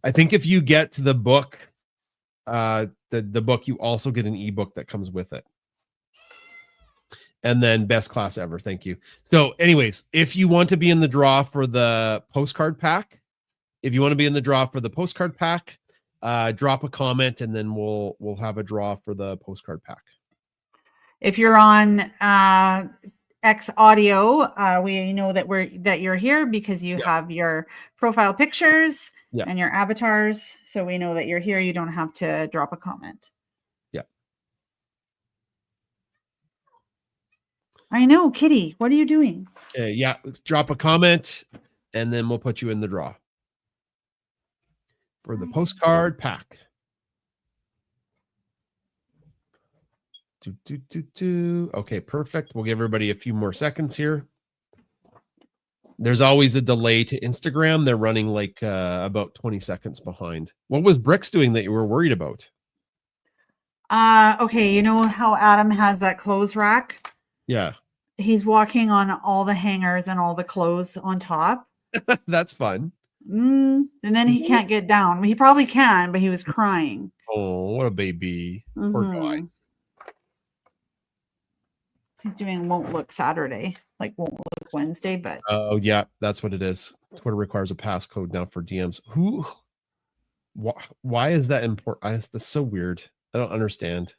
S3: I think if you get to the book, the book, you also get an ebook that comes with it. And then best class ever. Thank you. So anyways, if you want to be in the draw for the postcard pack, drop a comment and then we'll have a draw for the postcard pack.
S2: If you're on X audio, we know that you're here because you have your profile pictures and your avatars. So we know that you're here. You don't have to drop a comment.
S3: Yeah.
S2: I know, Kitty. What are you doing?
S3: Yeah. Drop a comment and then we'll put you in the draw for the postcard pack. Okay, perfect. We'll give everybody a few more seconds here. There's always a delay to Instagram. They're running like about 20 seconds behind. What was Bricks doing that you were worried about?
S2: Okay, you know how Adam has that clothes rack?
S3: Yeah.
S2: He's walking on all the hangers and all the clothes on top.
S3: That's fun.
S2: And then he can't get down. He probably can, but he was crying.
S3: Oh, what a baby. Poor guy.
S2: He's doing won't look Saturday, like won't look Wednesday, but
S3: oh yeah, that's what it is. Twitter requires a passcode now for DMs. Why is that important? That's so weird. I don't understand.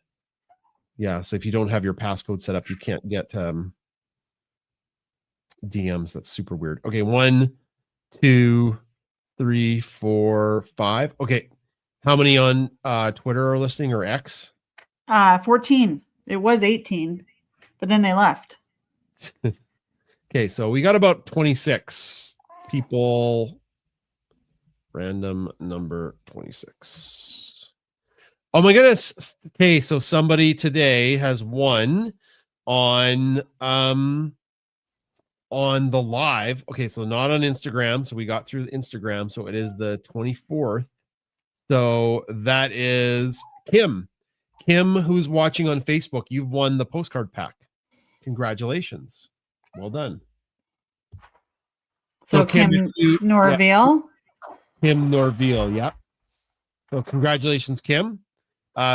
S3: Yeah, so if you don't have your passcode set up, you can't get DMs. That's super weird. Okay, 1, 2, 3, 4, 5. Okay, how many on Twitter are listening or X?
S2: 14. It was 18. But then they left.
S3: Okay, so we got about 26 people. Random number 26. Oh my goodness. Okay, so somebody today has won on the live. Okay, so not on Instagram. So we got through the Instagram. So it is the 24th. So that is Kim. Kim, who's watching on Facebook, you've won the postcard pack. Congratulations. Well done.
S2: So Kim Norville.
S3: Yeah. Kim Norville, yeah. So congratulations, Kim.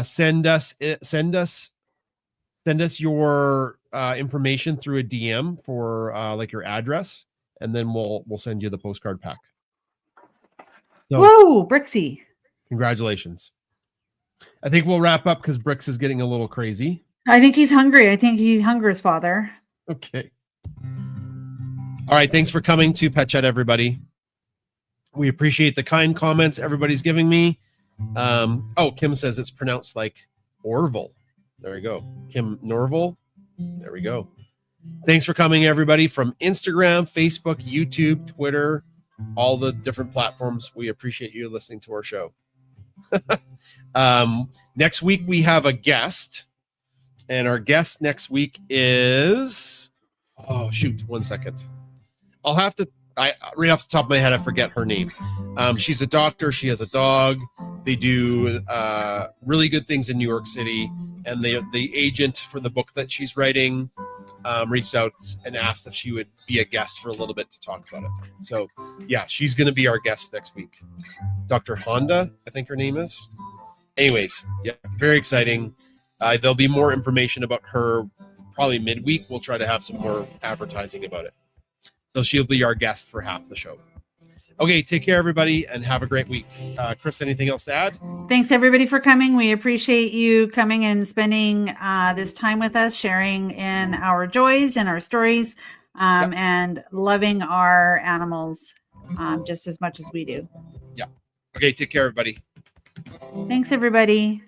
S3: Send us your information through a DM for like your address, and then we'll send you the postcard pack. So,
S2: whoa, Brixie. Congratulations.
S3: I think we'll wrap up because Bricks is getting a little crazy.
S2: I think he's hungry. I think he hungers, Father.
S3: Okay. All right. Thanks for coming to Pet Chat, everybody. We appreciate the kind comments everybody's giving me. Kim says it's pronounced like Orville. There we go. Kim Norville. There we go. Thanks for coming, everybody, from Instagram, Facebook, YouTube, Twitter, all the different platforms. We appreciate you listening to our show. Next week, we have a guest. And our guest next week is, oh shoot, 1 second. I'll have to, right off the top of my head, I forget her name. She's a doctor. She has a dog. They do really good things in New York City. And the agent for the book that she's writing reached out and asked if she would be a guest for a little bit to talk about it. So yeah, she's going to be our guest next week. Dr. Honda, I think her name is. Anyways, yeah, very exciting. There'll be more information about her probably midweek. We'll try to have some more advertising about it. So she'll be our guest for half the show. Okay, take care, everybody, and have a great week. Chris, anything else to add?
S2: Thanks, everybody, for coming. We appreciate you coming and spending this time with us, sharing in our joys and our stories, and loving our animals just as much as we do.
S3: Yeah. Okay, take care, everybody.
S2: Thanks, everybody.